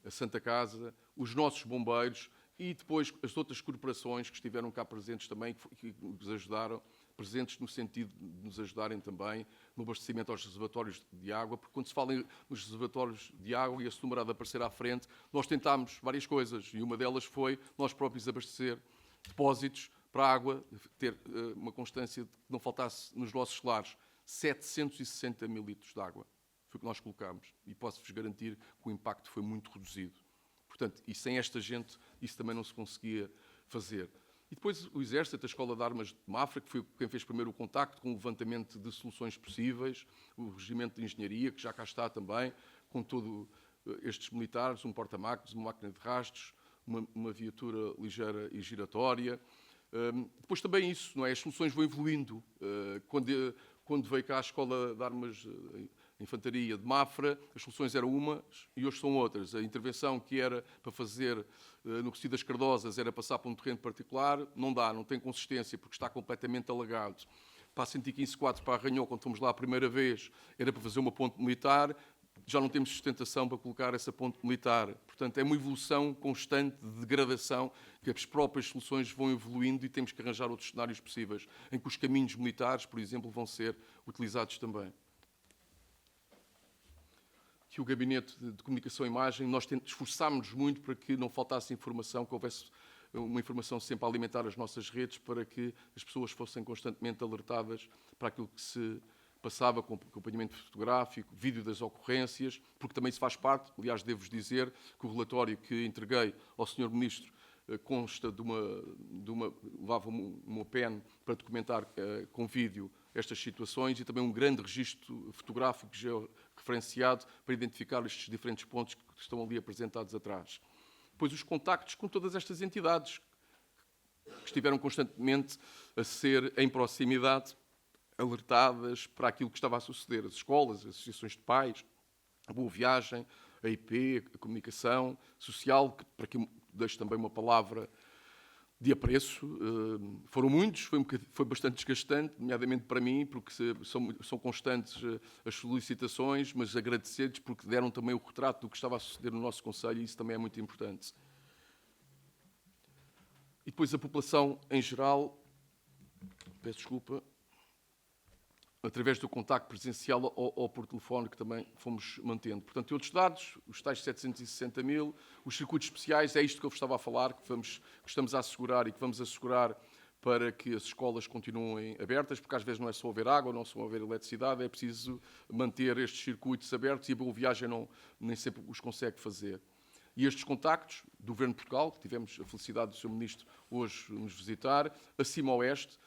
A Santa Casa, os nossos bombeiros e depois as outras corporações que estiveram cá presentes também, que nos ajudaram, presentes no sentido de nos ajudarem também no abastecimento aos reservatórios de água, porque quando se fala nos reservatórios de água e esse número há de aparecer à frente, nós tentámos várias coisas, e uma delas foi nós próprios abastecer depósitos para a água, ter uma constância de que não faltasse nos nossos lares 760 mil litros de água. Foi o que nós colocámos, e posso-vos garantir que o impacto foi muito reduzido. Portanto, e sem esta gente, isso também não se conseguia fazer. E depois o Exército, a Escola de Armas de Mafra, que foi quem fez primeiro o contacto com o levantamento de soluções possíveis, o Regimento de Engenharia, que já cá está também, com todos estes militares, um porta-máquinas, uma máquina de rastros, uma viatura ligeira e giratória. Depois também isso, não é? As soluções vão evoluindo. Quando veio cá a Escola de Armas Infantaria de Mafra, as soluções eram umas e hoje são outras. A intervenção que era para fazer no Recio das Cardosas era passar para um terreno particular, não dá, não tem consistência, porque está completamente alagado. Para a 115.4, para Arranhão, quando fomos lá a primeira vez, era para fazer uma ponte militar, já não temos sustentação para colocar essa ponte militar. Portanto, é uma evolução constante de degradação, que as próprias soluções vão evoluindo e temos que arranjar outros cenários possíveis, em que os caminhos militares, por exemplo, vão ser utilizados também. Que o Gabinete de Comunicação e Imagem, nós esforçámos-nos muito para que não faltasse informação, que houvesse uma informação sempre a alimentar as nossas redes, para que as pessoas fossem constantemente alertadas para aquilo que se passava, com acompanhamento fotográfico, vídeo das ocorrências, porque também se faz parte. Aliás, devo-vos dizer que o relatório que entreguei ao Sr. Ministro consta levava uma pen para documentar com vídeo estas situações, e também um grande registro fotográfico que referenciado para identificar estes diferentes pontos que estão ali apresentados atrás. Depois os contactos com todas estas entidades que estiveram constantemente a ser em proximidade, alertadas para aquilo que estava a suceder. As escolas, as associações de pais, a Boa Viagem, a IP, a comunicação social, que para que deixo também uma palavra de apreço. Foram muitos, foi bastante desgastante, nomeadamente para mim, porque são constantes as solicitações, mas agradecer-lhes porque deram também o retrato do que estava a suceder no nosso Conselho, e isso também é muito importante. E depois a população em geral, peço desculpa, através do contacto presencial ou por telefone, que também fomos mantendo. Portanto, outros dados, os tais 760 mil, os circuitos especiais, é isto que eu vos estava a falar, que estamos a assegurar e que vamos assegurar para que as escolas continuem abertas, porque às vezes não é só haver água, não é só haver eletricidade, é preciso manter estes circuitos abertos e a Boa Viagem nem sempre os consegue fazer. E estes contactos do Governo de Portugal, que tivemos a felicidade do Sr. Ministro hoje nos visitar, acima ao oeste,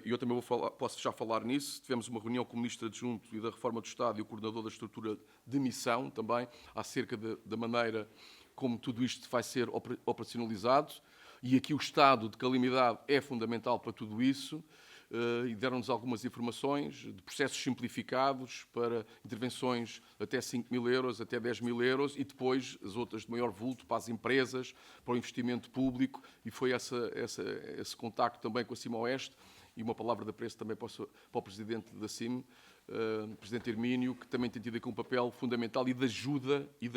e eu também posso já falar nisso, tivemos uma reunião com o Ministro Adjunto e da Reforma do Estado e o Coordenador da Estrutura de Missão também, acerca da maneira como tudo isto vai ser operacionalizado, e aqui o estado de calamidade é fundamental para tudo isso, e deram-nos algumas informações de processos simplificados para intervenções até 5 mil euros, até 10 mil euros, e depois as outras de maior vulto para as empresas, para o investimento público, e foi esse contacto também com a CIM-Oeste, e uma palavra de apreço também para o Presidente da CIM, Presidente Hermínio, que também tem tido aqui um papel fundamental e de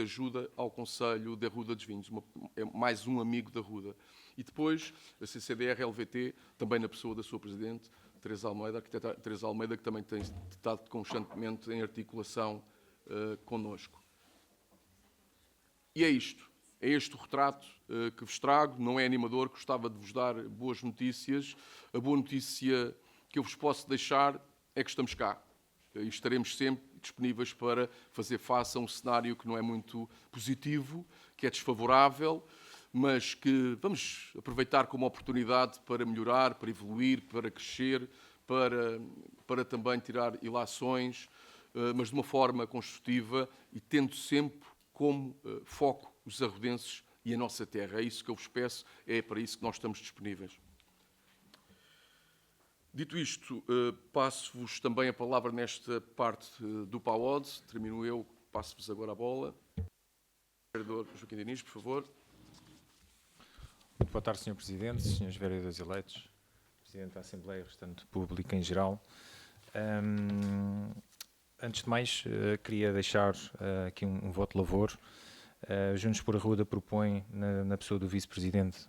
ajuda ao Conselho da Ruda dos Vinhos, é mais um amigo da Ruda. E depois a CCDR-LVT, também na pessoa da sua Presidente, Teresa Almeida, arquiteta Teresa Almeida, que também tem estado constantemente em articulação connosco. E é isto. É este o retrato que vos trago. Não é animador, gostava de vos dar boas notícias. A boa notícia que eu vos posso deixar é que estamos cá. E estaremos sempre disponíveis para fazer face a um cenário que não é muito positivo, que é desfavorável, mas que vamos aproveitar como oportunidade para melhorar, para evoluir, para crescer, para também tirar ilações, mas de uma forma construtiva e tendo sempre como foco os arrodenses e a nossa terra. É isso que eu vos peço, é para isso que nós estamos disponíveis. Dito isto, passo-vos também a palavra nesta parte do PAOD. Termino eu, passo-vos agora a bola. Vereador Joaquim Diniz, por favor. Muito boa tarde, Sr. Presidente, Srs. Vereadores eleitos, Presidente da Assembleia e restante público em geral. Antes de mais, queria deixar aqui um voto de louvor. Juntos por Arruda propõe, na pessoa do Vice-Presidente,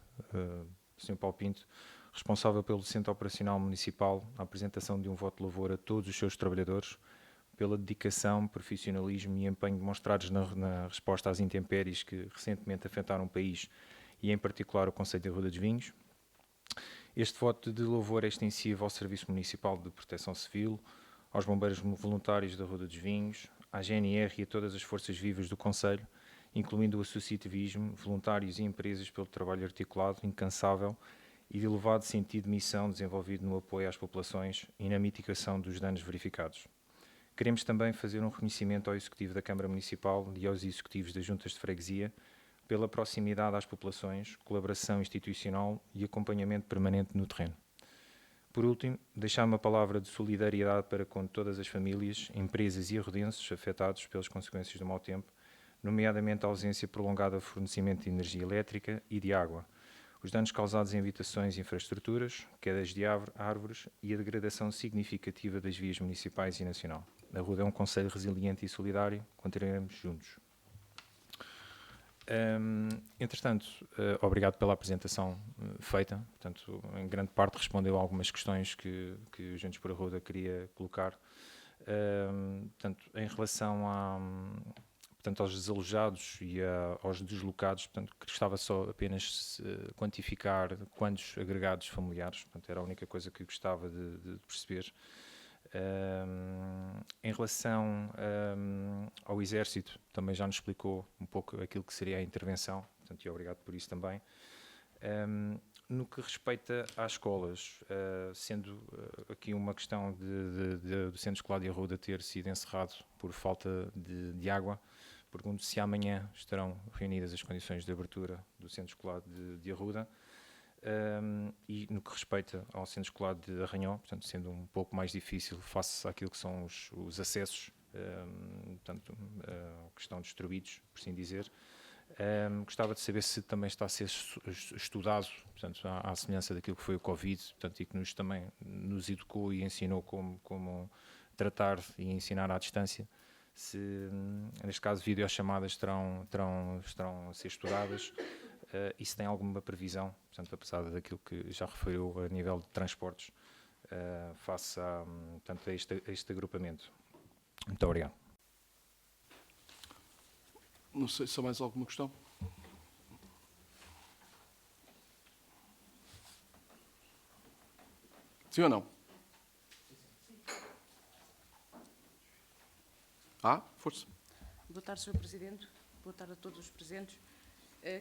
Sr. Paulo Pinto, responsável pelo Centro Operacional Municipal, a apresentação de um voto de louvor a todos os seus trabalhadores, pela dedicação, profissionalismo e empenho demonstrados na resposta às intempéries que recentemente afetaram o país e, em particular, o Concelho de Ruda dos Vinhos. Este voto de louvor é extensivo ao Serviço Municipal de Proteção Civil, aos bombeiros voluntários da Ruda dos Vinhos, à GNR e a todas as forças vivas do Concelho, incluindo o associativismo, voluntários e empresas pelo trabalho articulado, incansável e de elevado sentido de missão desenvolvido no apoio às populações e na mitigação dos danos verificados. Queremos também fazer um reconhecimento ao Executivo da Câmara Municipal e aos Executivos das Juntas de Freguesia pela proximidade às populações, colaboração institucional e acompanhamento permanente no terreno. Por último, deixar uma palavra de solidariedade para com todas as famílias, empresas e arrodenses afetados pelas consequências do mau tempo, nomeadamente a ausência prolongada de fornecimento de energia elétrica e de água, os danos causados em habitações e infraestruturas, quedas de árvores e a degradação significativa das vias municipais e nacional. A Ruda é um concelho resiliente e solidário, continuaremos juntos. Entretanto, obrigado pela apresentação feita. Portanto, em grande parte respondeu a algumas questões que o Juntos por Arruda queria colocar. Portanto, em relação aos desalojados e aos deslocados, portanto, gostava só apenas de quantificar quantos agregados familiares, portanto, era a única coisa que gostava de perceber. Em relação ao Exército, também já nos explicou um pouco aquilo que seria a intervenção, portanto, e obrigado por isso também. No que respeita às escolas, sendo aqui uma questão do Centro Escolar de Arruda ter sido encerrado por falta de água, pergunto se amanhã estarão reunidas as condições de abertura do Centro Escolar de Arruda. E no que respeita ao Centro Escolar de Arranhão, portanto, sendo um pouco mais difícil face àquilo que são os acessos, portanto, que estão distribuídos, por assim dizer. Gostava de saber se também está a ser estudado, portanto, à semelhança daquilo que foi o Covid, portanto, e que também nos educou e ensinou como tratar e ensinar à distância, se, neste caso, videochamadas estarão a ser estudadas, e se tem alguma previsão, portanto, apesar daquilo que já referiu a nível de transportes, face portanto, a este agrupamento. Muito obrigado. Não sei se há mais alguma questão. Sim ou não? Força. Boa tarde, Sr. Presidente. Boa tarde a todos os presentes.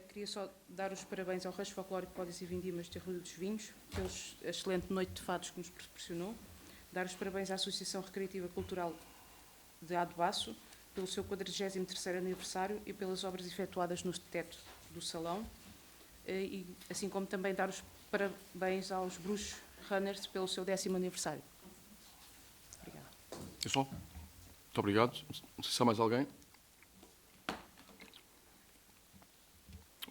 Queria só dar os parabéns ao Rancho Folclórico Pódios e Vindimas de Arruda dos Vinhos, pela excelente noite de fados que nos proporcionou. Dar os parabéns à Associação Recreativa Cultural de Adobaço, pelo seu 43º aniversário e pelas obras efetuadas no teto do salão, e assim como também dar os parabéns aos Bruce Runners pelo seu 10º aniversário. Obrigada. É só? Muito obrigado. Não sei se há mais alguém.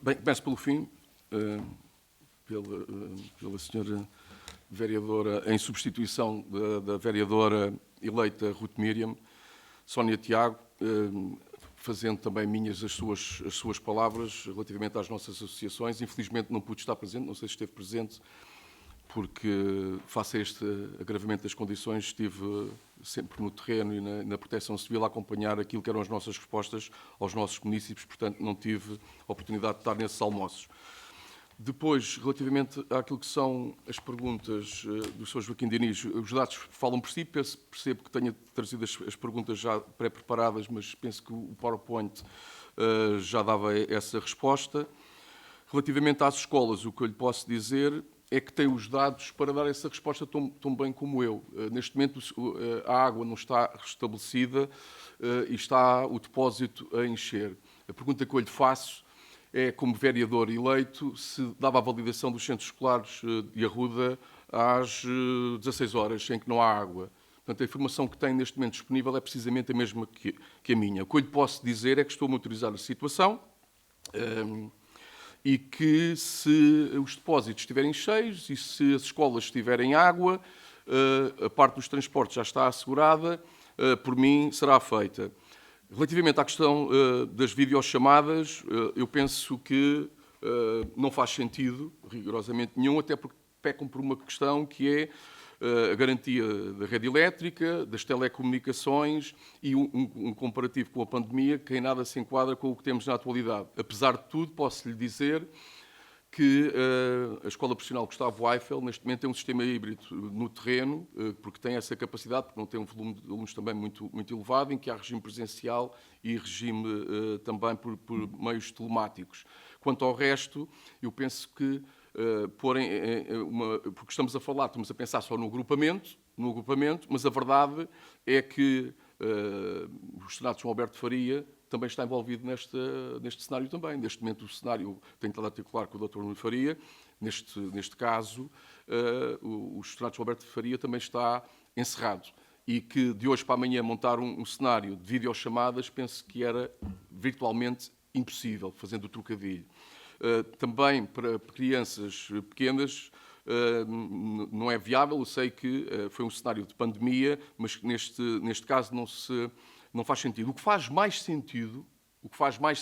Bem, começo pelo fim, pela senhora vereadora, em substituição da vereadora eleita Ruth Miriam, Sónia Tiago, fazendo também minhas as suas palavras relativamente às nossas associações. Infelizmente não pude estar presente, não sei se esteve presente, porque, face a este agravamento das condições, estive sempre no terreno e na Proteção Civil a acompanhar aquilo que eram as nossas respostas aos nossos municípios, portanto não tive a oportunidade de estar nesses almoços. Depois, relativamente àquilo que são as perguntas do Sr. Joaquim Diniz, os dados falam por si, percebo que tenha trazido as perguntas já pré-preparadas, mas penso que o PowerPoint já dava essa resposta. Relativamente às escolas, o que eu lhe posso dizer é que tem os dados para dar essa resposta tão bem como eu. Neste momento, a água não está restabelecida e está o depósito a encher. A pergunta que eu lhe faço é, como vereador eleito, se dava a validação dos centros escolares de Arruda às 16 horas, em que não há água. Portanto, a informação que tem neste momento disponível é precisamente a mesma que a minha. O que eu lhe posso dizer é que estou a monitorizar a situação e que, se os depósitos estiverem cheios e se as escolas tiverem água, a parte dos transportes já está assegurada, por mim será feita. Relativamente à questão das videochamadas, eu penso que não faz sentido, rigorosamente nenhum, até porque pecam por uma questão que é a garantia da rede elétrica, das telecomunicações e um comparativo com a pandemia que em nada se enquadra com o que temos na atualidade. Apesar de tudo, posso-lhe dizer que a Escola Profissional Gustavo Eiffel, neste momento, tem um sistema híbrido no terreno, porque tem essa capacidade, porque não tem um volume de alunos também muito elevado, em que há regime presencial e regime também por meios telemáticos. Quanto ao resto, eu penso que, porque estamos a pensar só no agrupamento, mas a verdade é que o Estado de João Alberto Faria também está envolvido neste cenário também. Neste momento o cenário tem estado a articular com o Dr. Nuno Faria. Neste caso, o Estado de João Alberto Faria também está encerrado. E que de hoje para amanhã montar um cenário de videochamadas, penso que era virtualmente impossível, fazendo o trocadilho. Também para crianças pequenas não é viável. Eu sei que foi um cenário de pandemia, mas que neste caso não faz sentido. O que faz mais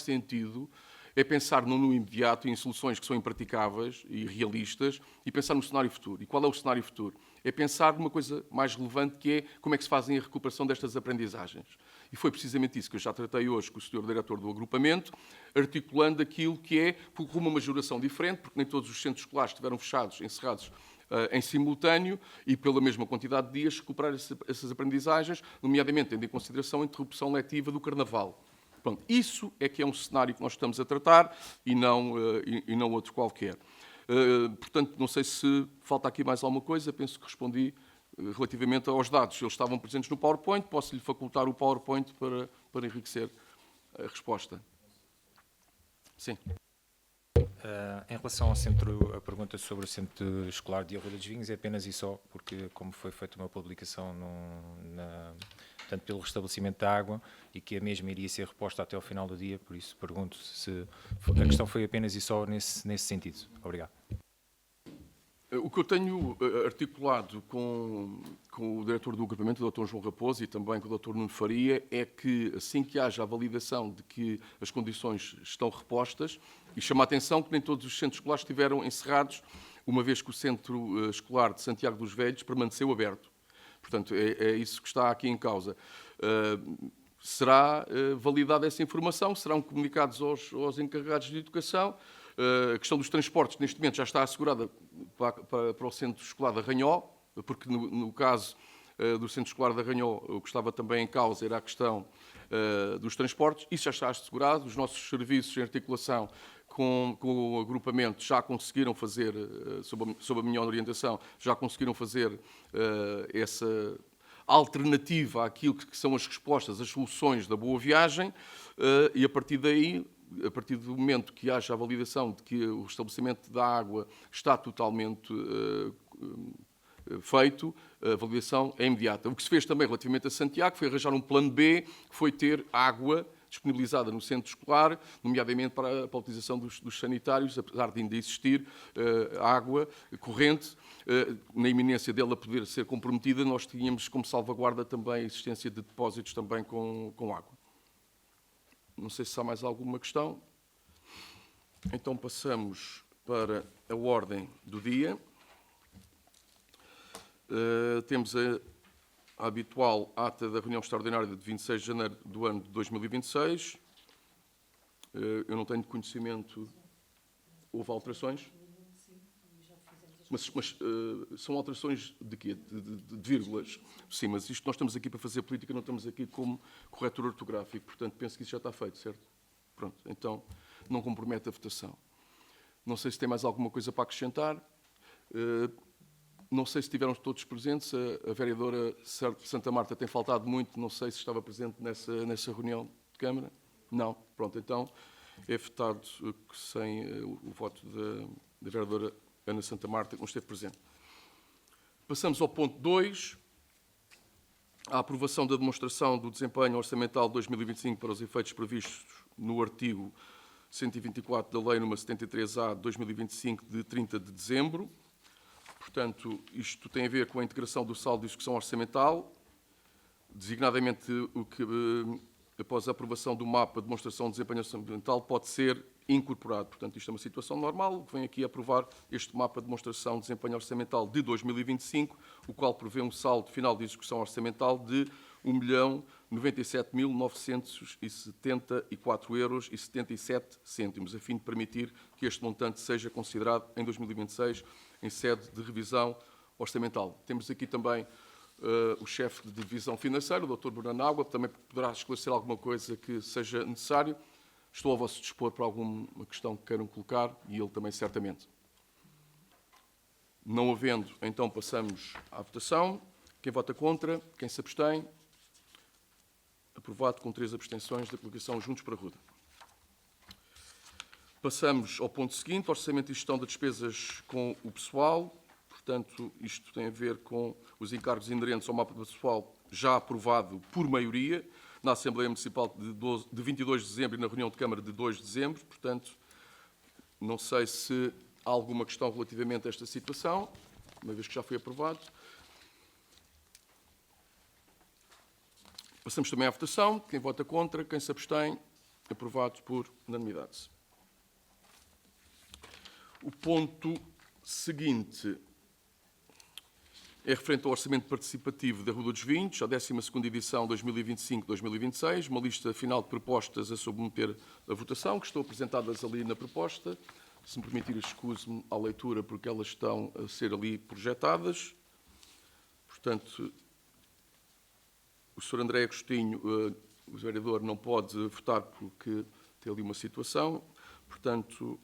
sentido é pensar no imediato em soluções que são impraticáveis e realistas e pensar no cenário futuro. E qual é o cenário futuro? É pensar numa coisa mais relevante, que é como é que se fazem a recuperação destas aprendizagens. E foi precisamente isso que eu já tratei hoje com o Sr. Diretor do Agrupamento, articulando aquilo que é, por uma majoração diferente, porque nem todos os centros escolares estiveram fechados, encerrados em simultâneo e pela mesma quantidade de dias, recuperar essas aprendizagens, nomeadamente tendo em consideração a interrupção letiva do Carnaval. Pronto, isso é que é um cenário que nós estamos a tratar e não outro qualquer. Portanto, não sei se falta aqui mais alguma coisa, penso que respondi relativamente aos dados. Eles estavam presentes no PowerPoint, posso-lhe facultar o PowerPoint para enriquecer a resposta. Sim. Em relação ao centro, a pergunta sobre o centro escolar de Arruda dos Vinhos é apenas e só porque, como foi feita uma publicação tanto pelo restabelecimento da água e que a mesma iria ser reposta até ao final do dia, por isso pergunto se a questão foi apenas e só nesse sentido. Obrigado. O que eu tenho articulado com o diretor do agrupamento, o Dr. João Raposo, e também com o Dr. Nuno Faria, é que assim que haja a validação de que as condições estão repostas, e chama a atenção que nem todos os centros escolares estiveram encerrados, uma vez que o Centro Escolar de Santiago dos Velhos permaneceu aberto. Portanto, é isso que está aqui em causa. Será validada essa informação, serão comunicados aos encarregados de educação. A questão dos transportes, neste momento, já está assegurada para o Centro Escolar de Arranhó, porque no caso do Centro Escolar de Arranhó, o que estava também em causa era a questão dos transportes. Isso já está assegurado. Os nossos serviços em articulação com o agrupamento já conseguiram fazer, sob a minha orientação, já conseguiram fazer essa alternativa àquilo que são as respostas, as soluções da Boa Viagem, e a partir daí, a partir do momento que haja a validação de que o restabelecimento da água está totalmente feito, a validação é imediata. O que se fez também relativamente a Santiago foi arranjar um plano B, que foi ter água disponibilizada no centro escolar, nomeadamente para a utilização dos sanitários, apesar de ainda existir água corrente. Na iminência dela poder ser comprometida, nós tínhamos como salvaguarda também a existência de depósitos também com água. Não sei se há mais alguma questão. Então passamos para a ordem do dia. Temos a habitual ata da reunião extraordinária de 26 de janeiro do ano de 2026. Eu não tenho conhecimento. Houve alterações? Mas são alterações de quê? De vírgulas? Sim, mas isto nós estamos aqui para fazer política, não estamos aqui como corretor ortográfico. Portanto, penso que isso já está feito, certo? Pronto, então não compromete a votação. Não sei se tem mais alguma coisa para acrescentar. Não sei se estiveram todos presentes. A vereadora Santa Marta tem faltado muito. Não sei se estava presente nessa reunião de Câmara. Não. Pronto, então é votado sem o voto da vereadora Ana Santa Marta, que não esteve presente. Passamos ao ponto 2. A aprovação da demonstração do desempenho orçamental de 2025 para os efeitos previstos no artigo 124 da Lei nº 73-A de 2025, de 30 de dezembro. Portanto, isto tem a ver com a integração do saldo de execução orçamental, designadamente o que, após a aprovação do mapa de demonstração de desempenho orçamental, pode ser incorporado. Portanto, isto é uma situação normal, o que vem aqui a aprovar este mapa de demonstração de desempenho orçamental de 2025, o qual prevê um saldo final de execução orçamental de 1.097.974,77 €, a fim de permitir que este montante seja considerado em 2026 em sede de revisão orçamental. Temos aqui também o chefe de divisão financeira, o Dr. Bruno Água, que também poderá esclarecer alguma coisa que seja necessário. Estou a vosso dispor para alguma questão que queiram colocar e ele também certamente. Não havendo, então passamos à votação. Quem vota contra? Quem se abstém? Aprovado com 3 abstenções da coligação Juntos para Arruda. Passamos ao ponto seguinte, orçamento e gestão de despesas com o pessoal. Portanto, isto tem a ver com os encargos inerentes ao mapa do pessoal já aprovado por maioria na Assembleia Municipal de 22 de dezembro e na reunião de Câmara de 2 de dezembro. Portanto, não sei se há alguma questão relativamente a esta situação, uma vez que já foi aprovado. Passamos também à votação. Quem vota contra, quem se abstém, aprovado por unanimidade. O ponto seguinte é referente ao Orçamento Participativo da Arruda dos Vinhos, a 12ª edição 2025-2026, uma lista final de propostas a submeter à votação, que estão apresentadas ali na proposta. Se me permitir, escuso-me à leitura, porque elas estão a ser ali projetadas. Portanto, o Sr. André Agostinho, o vereador, não pode votar porque tem ali uma situação. Portanto,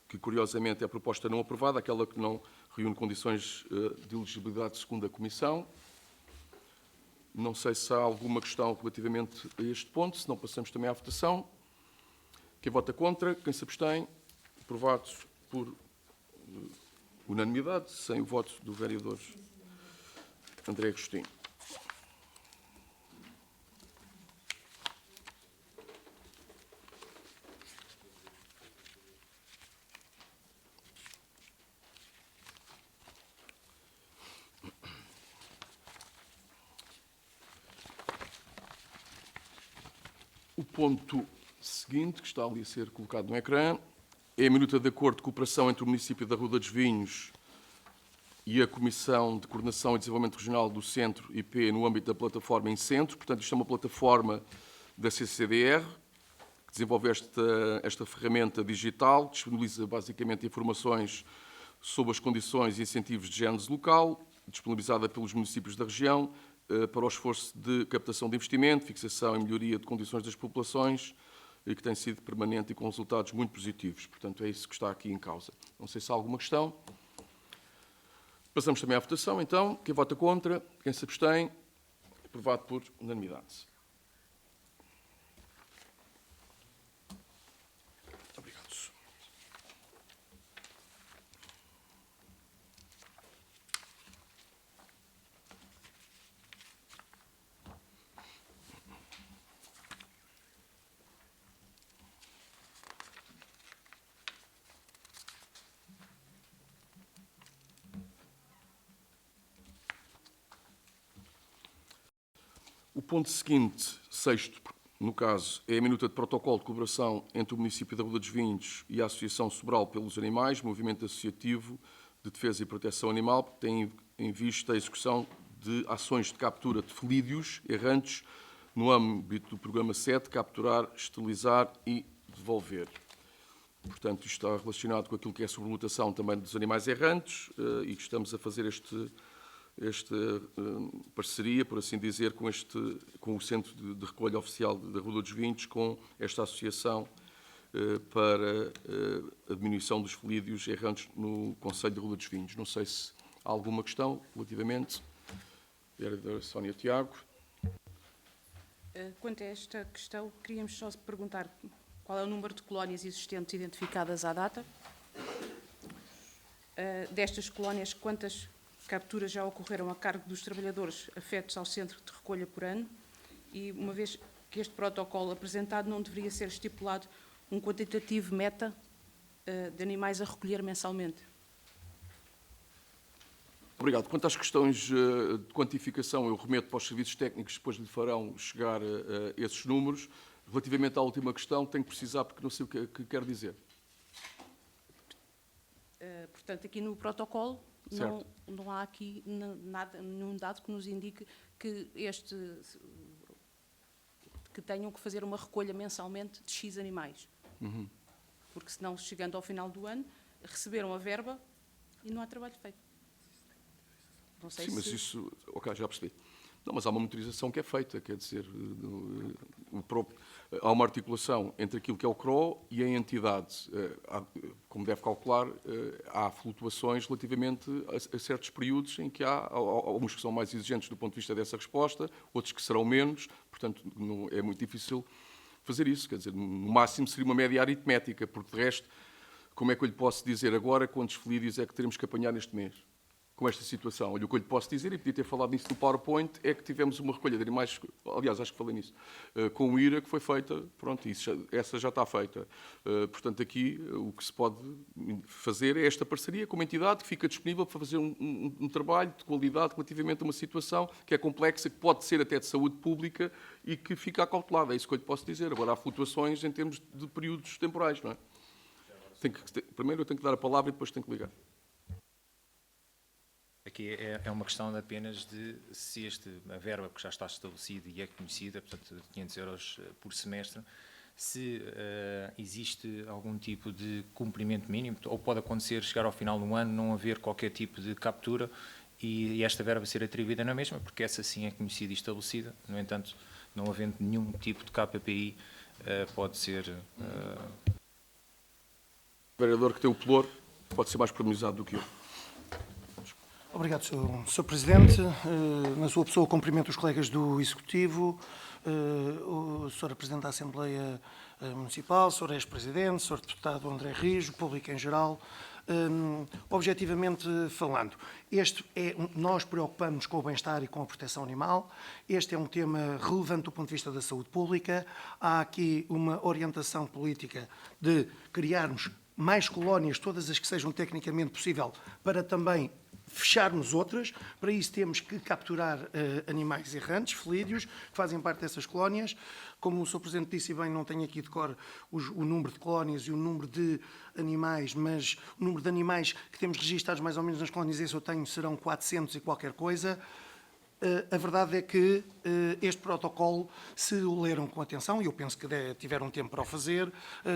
que curiosamente é a proposta não aprovada, aquela que não reúne condições de elegibilidade segundo a Comissão. Não sei se há alguma questão relativamente a este ponto, se não passamos também à votação. Quem vota contra, quem se abstém, aprovado por unanimidade, sem o voto do vereador André Agostinho. O ponto seguinte, que está ali a ser colocado no ecrã, é a minuta de acordo de cooperação entre o município da Ruda dos Vinhos e a Comissão de Coordenação e Desenvolvimento Regional do Centro IP no âmbito da plataforma em Centro. Portanto, isto é uma plataforma da CCDR, que desenvolve esta ferramenta digital, que disponibiliza basicamente informações sobre as condições e incentivos de género local, disponibilizada pelos municípios da região, para o esforço de captação de investimento, fixação e melhoria de condições das populações, e que tem sido permanente e com resultados muito positivos. Portanto, é isso que está aqui em causa. Não sei se há alguma questão. Passamos também à votação, então. Quem vota contra, quem se abstém, aprovado por unanimidade. Muito obrigado. O ponto seguinte, sexto, no caso, é a minuta de protocolo de colaboração entre o município da Ruda dos Vinhos e a Associação Sobral pelos Animais, movimento associativo de defesa e proteção animal, que tem em vista a execução de ações de captura de felídeos errantes no âmbito do programa 7, capturar, esterilizar e devolver. Portanto, isto está relacionado com aquilo que é a sobrelotação também dos animais errantes e que estamos a fazer esta parceria, por assim dizer, com o Centro de Recolha Oficial da Ruda dos Vinhos, com esta associação para a diminuição dos felídeos errantes no Concelho de Ruda dos Vinhos. Não sei se há alguma questão relativamente. Vereadora Sónia Tiago. Quanto a esta questão, queríamos só perguntar qual é o número de colónias existentes identificadas à data. Destas colónias, quantas capturas já ocorreram a cargo dos trabalhadores afetos ao centro de recolha por ano? E, uma vez que este protocolo apresentado, não deveria ser estipulado um quantitativo meta de animais a recolher mensalmente? Obrigado. Quanto às questões de quantificação, eu remeto para os serviços técnicos, depois lhe farão chegar esses números. Relativamente à última questão, tenho que precisar, porque não sei o que quer dizer. Portanto, aqui no protocolo não há aqui nada, nenhum dado que nos indique que tenham que fazer uma recolha mensalmente de X animais. Uhum. Porque senão, chegando ao final do ano, receberam a verba e não há trabalho feito. Não sei Sim, mas isso... Ok, já percebi. Não, mas há uma monitorização que é feita, quer dizer, há uma articulação entre aquilo que é o CRO e a entidade. Como deve calcular, há flutuações relativamente a certos períodos em que há alguns que são mais exigentes do ponto de vista dessa resposta, outros que serão menos, portanto, é muito difícil fazer isso. Quer dizer, no máximo seria uma média aritmética, porque de resto, como é que eu lhe posso dizer agora quantos felídeos é que teremos que apanhar neste mês? Com esta situação. Olha, o que eu lhe posso dizer, e podia ter falado nisso no PowerPoint, é que tivemos uma recolha de animais, aliás, acho que falei nisso, com o IRA, que foi feita, pronto, essa já está feita. Portanto, aqui o que se pode fazer é esta parceria com uma entidade que fica disponível para fazer um trabalho de qualidade relativamente a uma situação que é complexa, que pode ser até de saúde pública e que fica acautelada. É isso que eu lhe posso dizer. Agora, há flutuações em termos de períodos temporais, não é? Primeiro eu tenho que dar a palavra e depois tenho que ligar. Aqui é uma questão apenas de se a verba que já está estabelecida e é conhecida, portanto, de 500 euros por semestre, se existe algum tipo de cumprimento mínimo, ou pode acontecer, chegar ao final do ano, não haver qualquer tipo de captura e esta verba ser atribuída na mesma, porque essa sim é conhecida e estabelecida. No entanto, não havendo nenhum tipo de KPI, pode ser... O vereador que tem o pelour pode ser mais pormenorizado do que eu. Obrigado, Sr. Presidente. Na sua pessoa, cumprimento os colegas do Executivo, o Sr. Presidente da Assembleia Municipal, Sr. Ex-Presidente, Sr. Deputado André Rijo, público em geral. Objetivamente falando, nós preocupamos com o bem-estar e com a proteção animal. Este é um tema relevante do ponto de vista da saúde pública. Há aqui uma orientação política de criarmos mais colónias, todas as que sejam tecnicamente possível, para também fecharmos outras. Para isso temos que capturar animais errantes, felídeos, que fazem parte dessas colónias. Como o Sr. Presidente disse bem, não tenho aqui de cor o número de colónias e o número de animais, mas o número de animais que temos registados mais ou menos nas colónias, esse eu tenho, serão 400 e qualquer coisa. A verdade é que este protocolo, se o leram com atenção, e eu penso que tiveram tempo para o fazer,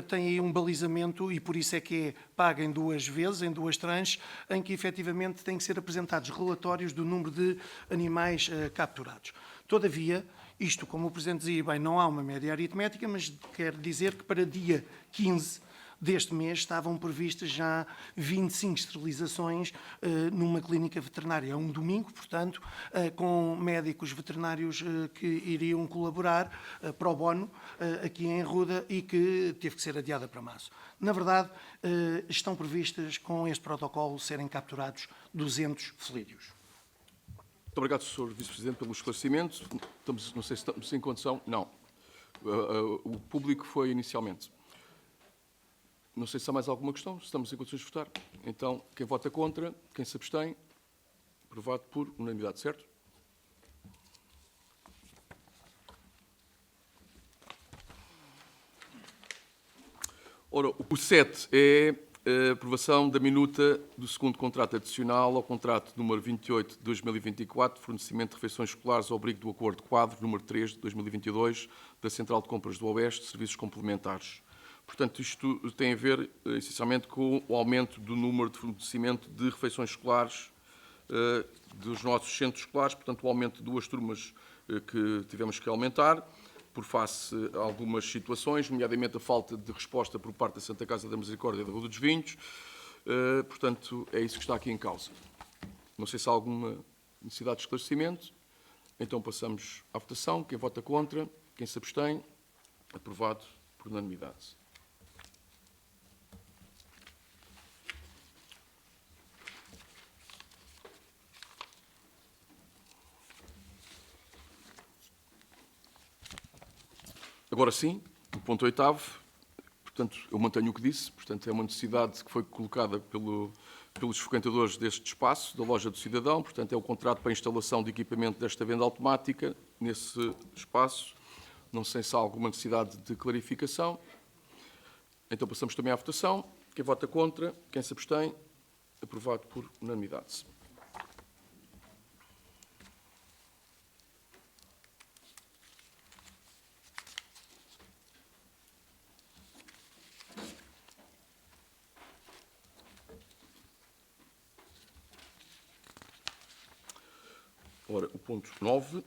tem aí um balizamento e por isso é que é pago em 2 vezes, em 2 tranches, em que efetivamente têm que ser apresentados relatórios do número de animais capturados. Todavia, isto, como o Presidente dizia bem, não há uma média aritmética, mas quer dizer que para dia 15 deste mês estavam previstas já 25 esterilizações numa clínica veterinária. É um domingo, portanto, com médicos veterinários que iriam colaborar pro bono aqui em Arruda e que teve que ser adiada para março. Na verdade, estão previstas com este protocolo serem capturados 200 felídeos. Muito obrigado, Sr. Vice-Presidente, pelo esclarecimento. Não sei se estamos em condição. Não. O público foi inicialmente. Não sei se há mais alguma questão. Estamos em condições de votar. Então, quem vota contra, quem se abstém, aprovado por unanimidade, certo? Ora, o 7 é a aprovação da minuta do segundo contrato adicional ao contrato número 28 de 2024, fornecimento de refeições escolares ao abrigo do Acordo Quadro número 3 de 2022 da Central de Compras do Oeste, serviços complementares. Portanto, isto tem a ver, essencialmente, com o aumento do número de fornecimento de refeições escolares dos nossos centros escolares, portanto, o aumento de 2 turmas que tivemos que aumentar, por face a algumas situações, nomeadamente a falta de resposta por parte da Santa Casa da Misericórdia da Rua dos Vinhos. Portanto, é isso que está aqui em causa. Não sei se há alguma necessidade de esclarecimento. Então, passamos à votação. Quem vota contra, quem se abstém, aprovado por unanimidade. Agora sim, o ponto 8º, portanto, eu mantenho o que disse, portanto, é uma necessidade que foi colocada pelos frequentadores deste espaço, da Loja do Cidadão, portanto, é o contrato para a instalação de equipamento desta venda automática nesse espaço. Não sei se há alguma necessidade de clarificação. Então, passamos também à votação. Quem vota contra, quem se abstém, aprovado por unanimidade. Ora, o ponto 9,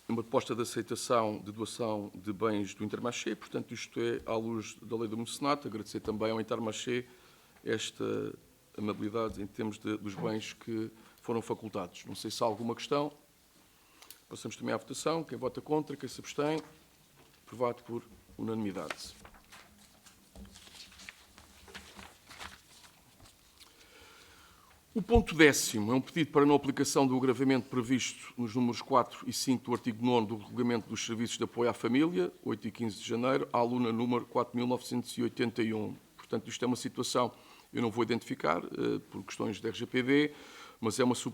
uma proposta de aceitação de doação de bens do Intermarché, portanto, isto é à luz da lei do mecenato. Agradecer também ao Intermarché esta amabilidade em termos dos bens que foram facultados. Não sei se há alguma questão. Passamos também à votação. Quem vota contra, quem se abstém, aprovado por unanimidade. O ponto 10º é um pedido para não aplicação do agravamento previsto nos números 4 e 5 do artigo 9º do Regulamento dos Serviços de Apoio à Família, 8 e 15 de janeiro, à aluna número 4.981. Portanto, isto é uma situação, eu não vou identificar por questões da RGPD, mas o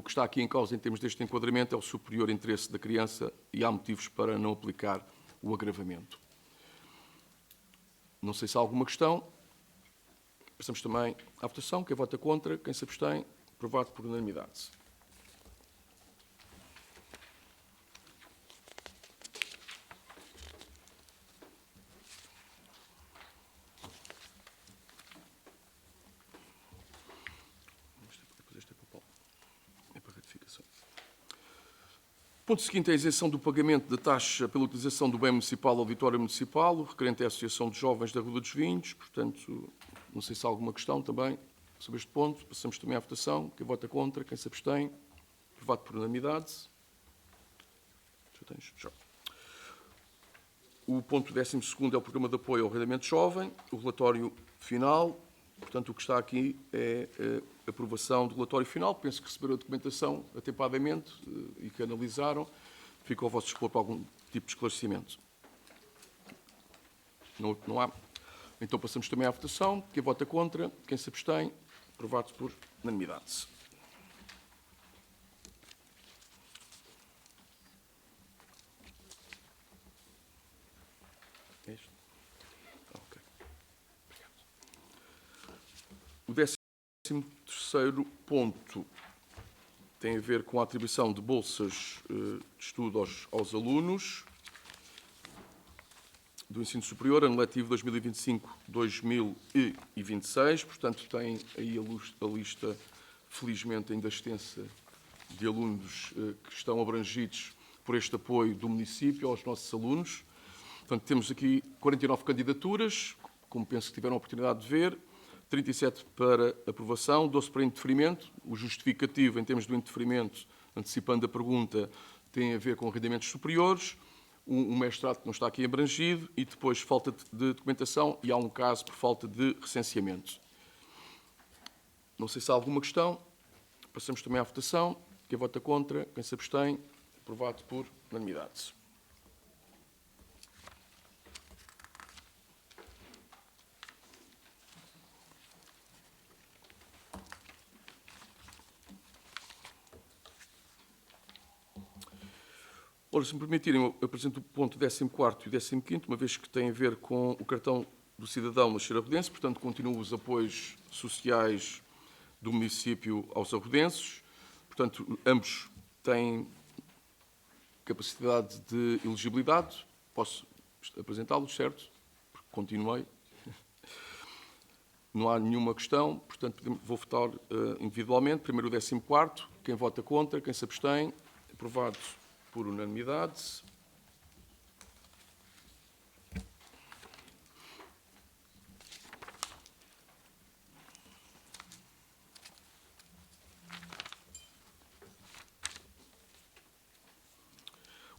que está aqui em causa em termos deste enquadramento é o superior interesse da criança e há motivos para não aplicar o agravamento. Não sei se há alguma questão. Passamos também à votação. Quem vota contra, quem se abstém, aprovado por unanimidade. É para ratificação. O ponto seguinte é a isenção do pagamento da taxa pela utilização do bem municipal ao auditório municipal. O requerente é a Associação de Jovens da Rua dos Vinhos. Portanto, Não sei se há alguma questão também sobre este ponto. Passamos também à votação. Quem vota contra, quem se abstém. Aprovado por unanimidade. Já tens? Já. O ponto 12º é o Programa de Apoio ao Arrendamento Jovem. O relatório final. Portanto, o que está aqui é a aprovação do relatório final. Penso que receberam a documentação atempadamente e que analisaram. Fico ao vosso dispor para algum tipo de esclarecimento. Não há. Então passamos também à votação. Quem vota contra, quem se abstém, aprovado por unanimidade. É isto? Ok. Obrigado. O 13º ponto tem a ver com a atribuição de bolsas de estudo aos alunos do ensino superior, ano letivo 2025-2026. Portanto, tem aí a lista, felizmente, ainda extensa, de alunos que estão abrangidos por este apoio do município aos nossos alunos. Portanto, temos aqui 49 candidaturas, como penso que tiveram a oportunidade de ver, 37 para aprovação, 12 para indeferimento. O justificativo, em termos do indeferimento, antecipando a pergunta, tem a ver com rendimentos superiores, um mestrado que não está aqui abrangido e depois falta de documentação e há um caso por falta de recenseamento. Não sei se há alguma questão. Passamos também à votação. Quem vota contra, quem se abstém, aprovado por unanimidade. Ora, se me permitirem, eu apresento o ponto 14º e 15º, uma vez que tem a ver com o cartão do cidadão no Xarabodense, portanto, continuam os apoios sociais do município aos arrodenses. Portanto, ambos têm capacidade de elegibilidade. Posso apresentá-los, certo? Porque continuei. Não há nenhuma questão, portanto, vou votar individualmente. Primeiro o 14º. Quem vota contra, quem se abstém, aprovado por unanimidade.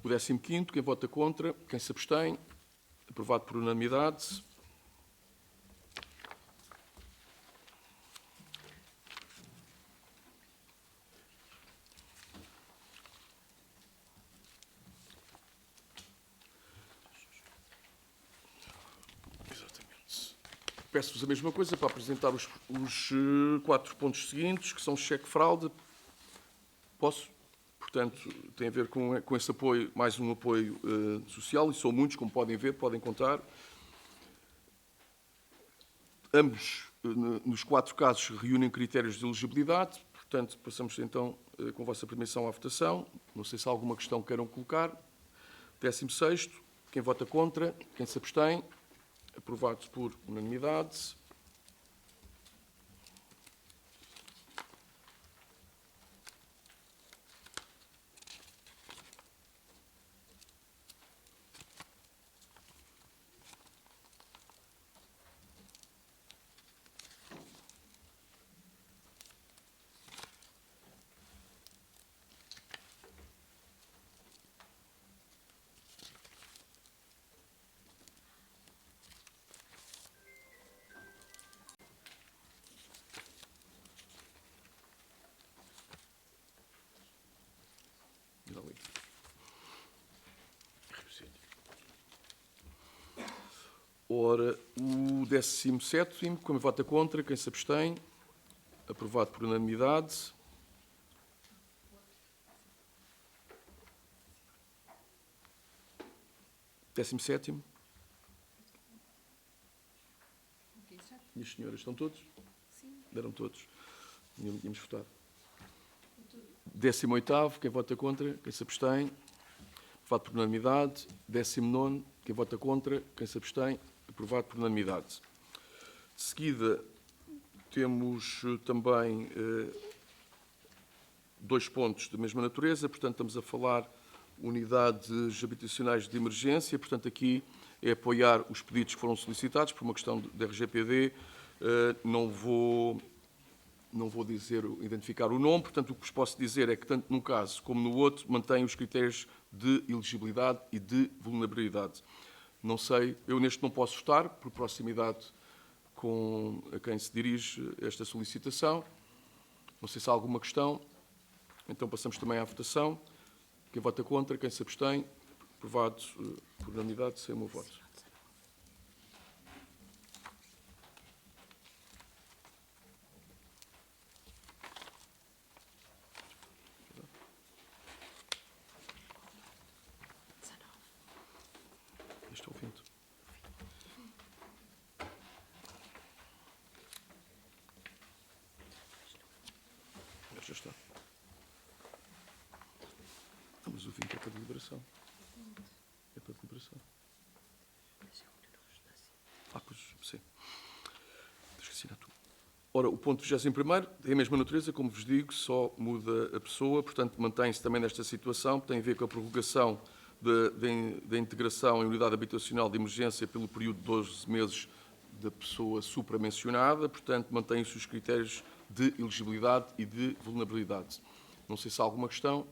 O 15º, quem vota contra, quem se abstém, aprovado por unanimidade. Peço-vos a mesma coisa para apresentar os 4 pontos seguintes, que são cheque-fraude. Posso? Portanto, tem a ver com esse apoio, mais um apoio social, e são muitos, como podem ver, podem contar. Ambos, nos 4 casos, reúnem critérios de elegibilidade. Portanto, passamos então, com a vossa permissão, à votação. Não sei se há alguma questão que queiram colocar. 16º, quem vota contra, quem se abstém, aprovado por unanimidade. Ora, o 17º, como vota contra, quem se abstém, aprovado por unanimidade. O 17º. Minhas senhoras, estão todos? Sim. Deram todos. Tínhamos votado. 18º, quem vota contra, quem se abstém, aprovado por unanimidade. 19º, quem vota contra, quem se abstém, aprovado por unanimidade. De seguida, temos também 2 pontos da mesma natureza, portanto, estamos a falar unidades habitacionais de emergência, portanto, aqui é apoiar os pedidos que foram solicitados por uma questão de RGPD Não vou identificar o nome, portanto, o que vos posso dizer é que, tanto num caso como no outro, mantém os critérios de elegibilidade e de vulnerabilidade. Não sei, eu neste não posso votar, por proximidade com a quem se dirige esta solicitação. Não sei se há alguma questão. Então passamos também à votação. Quem vota contra, quem se abstém, aprovado por unanimidade, sem o meu voto. Este é o 20. Já está. Mas o 20 é para deliberação. É para deliberação. Pois, sim. Tens que assinar tudo. Ora, o ponto 21º é a mesma natureza, como vos digo, só muda a pessoa, portanto, mantém-se também nesta situação, tem a ver com a prorrogação da integração em unidade habitacional de emergência pelo período de 12 meses da pessoa supramencionada, portanto, mantém-se os critérios de elegibilidade e de vulnerabilidade. Não sei se há alguma questão.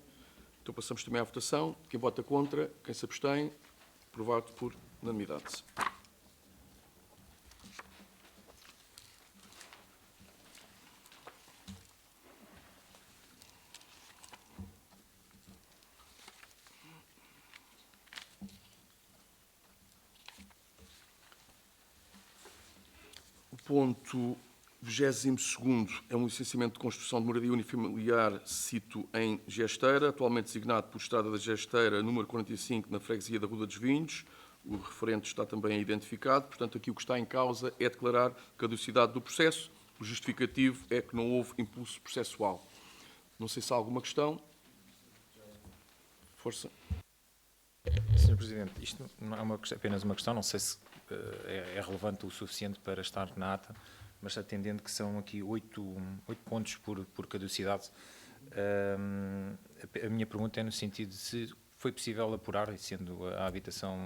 Então passamos também à votação. Quem vota contra, quem se abstém, aprovado por unanimidade. O ponto 22º é um licenciamento de construção de moradia unifamiliar, sito em Gesteira, atualmente designado por Estrada da Gesteira, número 45, na freguesia da Ruda dos Vinhos. O referente está também identificado. Portanto, aqui o que está em causa é declarar caducidade do processo. O justificativo é que não houve impulso processual. Não sei se há alguma questão. Força. Sr. Presidente, isto não é apenas uma questão, não sei se é relevante o suficiente para estar na ata, mas atendendo que são aqui 8 pontos por caducidade, a minha pergunta é no sentido de se foi possível apurar, sendo a habitação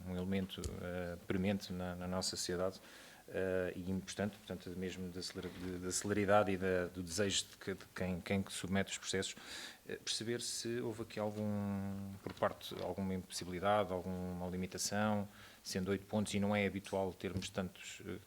um elemento premente na nossa sociedade e importante, portanto, mesmo da celeridade e do desejo de quem submete os processos, perceber se houve aqui por parte, alguma impossibilidade, alguma limitação, sendo 8 pontos, e não é habitual termos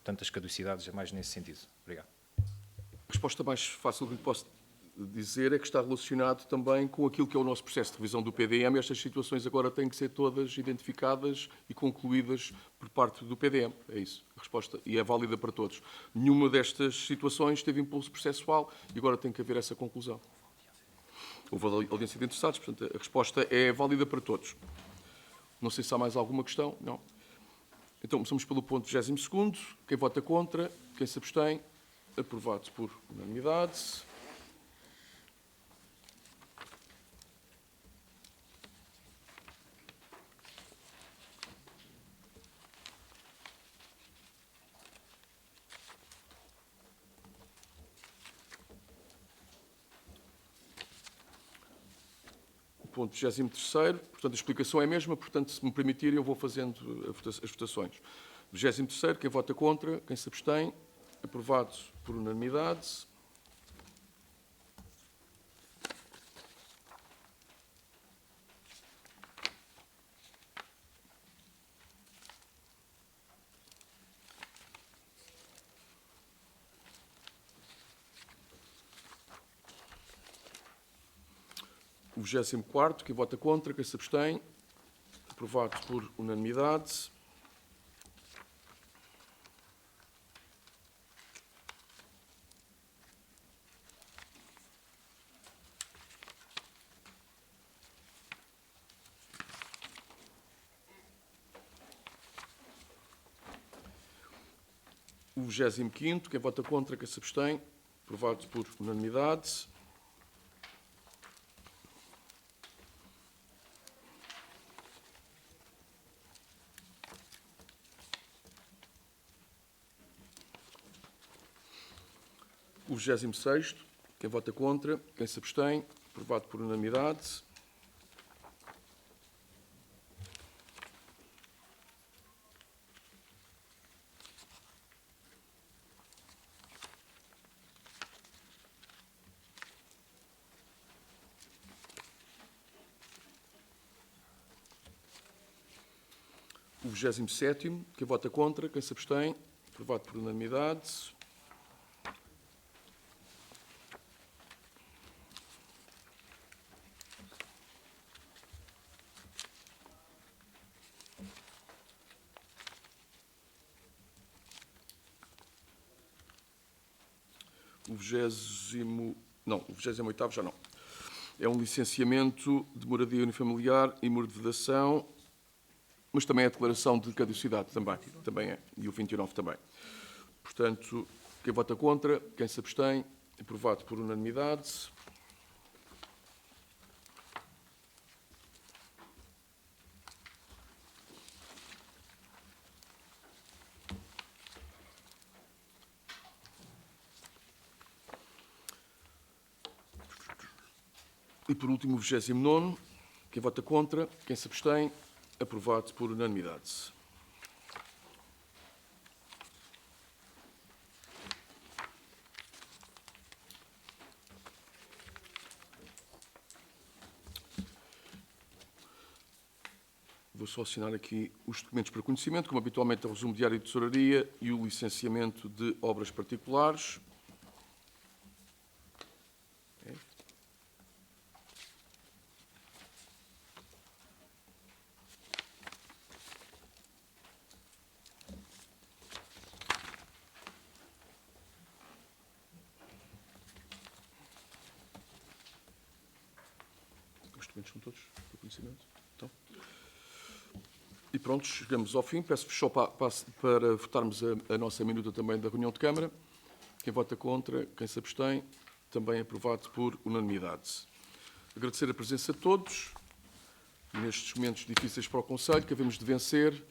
tantas caducidades, é mais nesse sentido. Obrigado. A resposta mais fácil que lhe posso dizer é que está relacionado também com aquilo que é o nosso processo de revisão do PDM. Estas situações agora têm que ser todas identificadas e concluídas por parte do PDM. É isso, a resposta. E é válida para todos. Nenhuma destas situações teve impulso processual e agora tem que haver essa conclusão. Houve audiência de interessados, portanto, a resposta é válida para todos. Não sei se há mais alguma questão. Não. Então, começamos pelo ponto 22º. Quem vota contra, quem se abstém, aprovado por unanimidade. Ponto 23º, portanto, a explicação é a mesma, portanto, se me permitirem, eu vou fazendo as votações. 23º, quem vota contra, quem se abstém, aprovado por unanimidade. O 24º, quem vota contra, quem se abstém, aprovado por unanimidade. O 25º, quem vota contra, quem se abstém, aprovado por unanimidade. O 26º, quem vota contra, quem se abstém, aprovado por unanimidade. O 27º, quem vota contra, quem se abstém, aprovado por unanimidade. O 28º já não. É um licenciamento de moradia unifamiliar e moradação, mas também é a declaração de caducidade, também é, e o 29 também. Portanto, quem vota contra, quem se abstém, aprovado por unanimidade. E, por último, o 29º, quem vota contra, quem se abstém, aprovado por unanimidade. Vou só assinar aqui os documentos para conhecimento, como habitualmente o resumo diário de tesouraria e o licenciamento de obras particulares. Os documentos são todos para conhecimento? Então. E pronto, chegamos ao fim. Peço-vos só para votarmos a nossa minuta também da reunião de Câmara. Quem vota contra, quem se abstém, também aprovado por unanimidade. Agradecer a presença de todos nestes momentos difíceis para o Conselho, que havemos de vencer.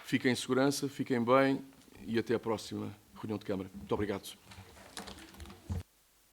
Fiquem em segurança, fiquem bem e até à próxima reunião de Câmara. Muito obrigado.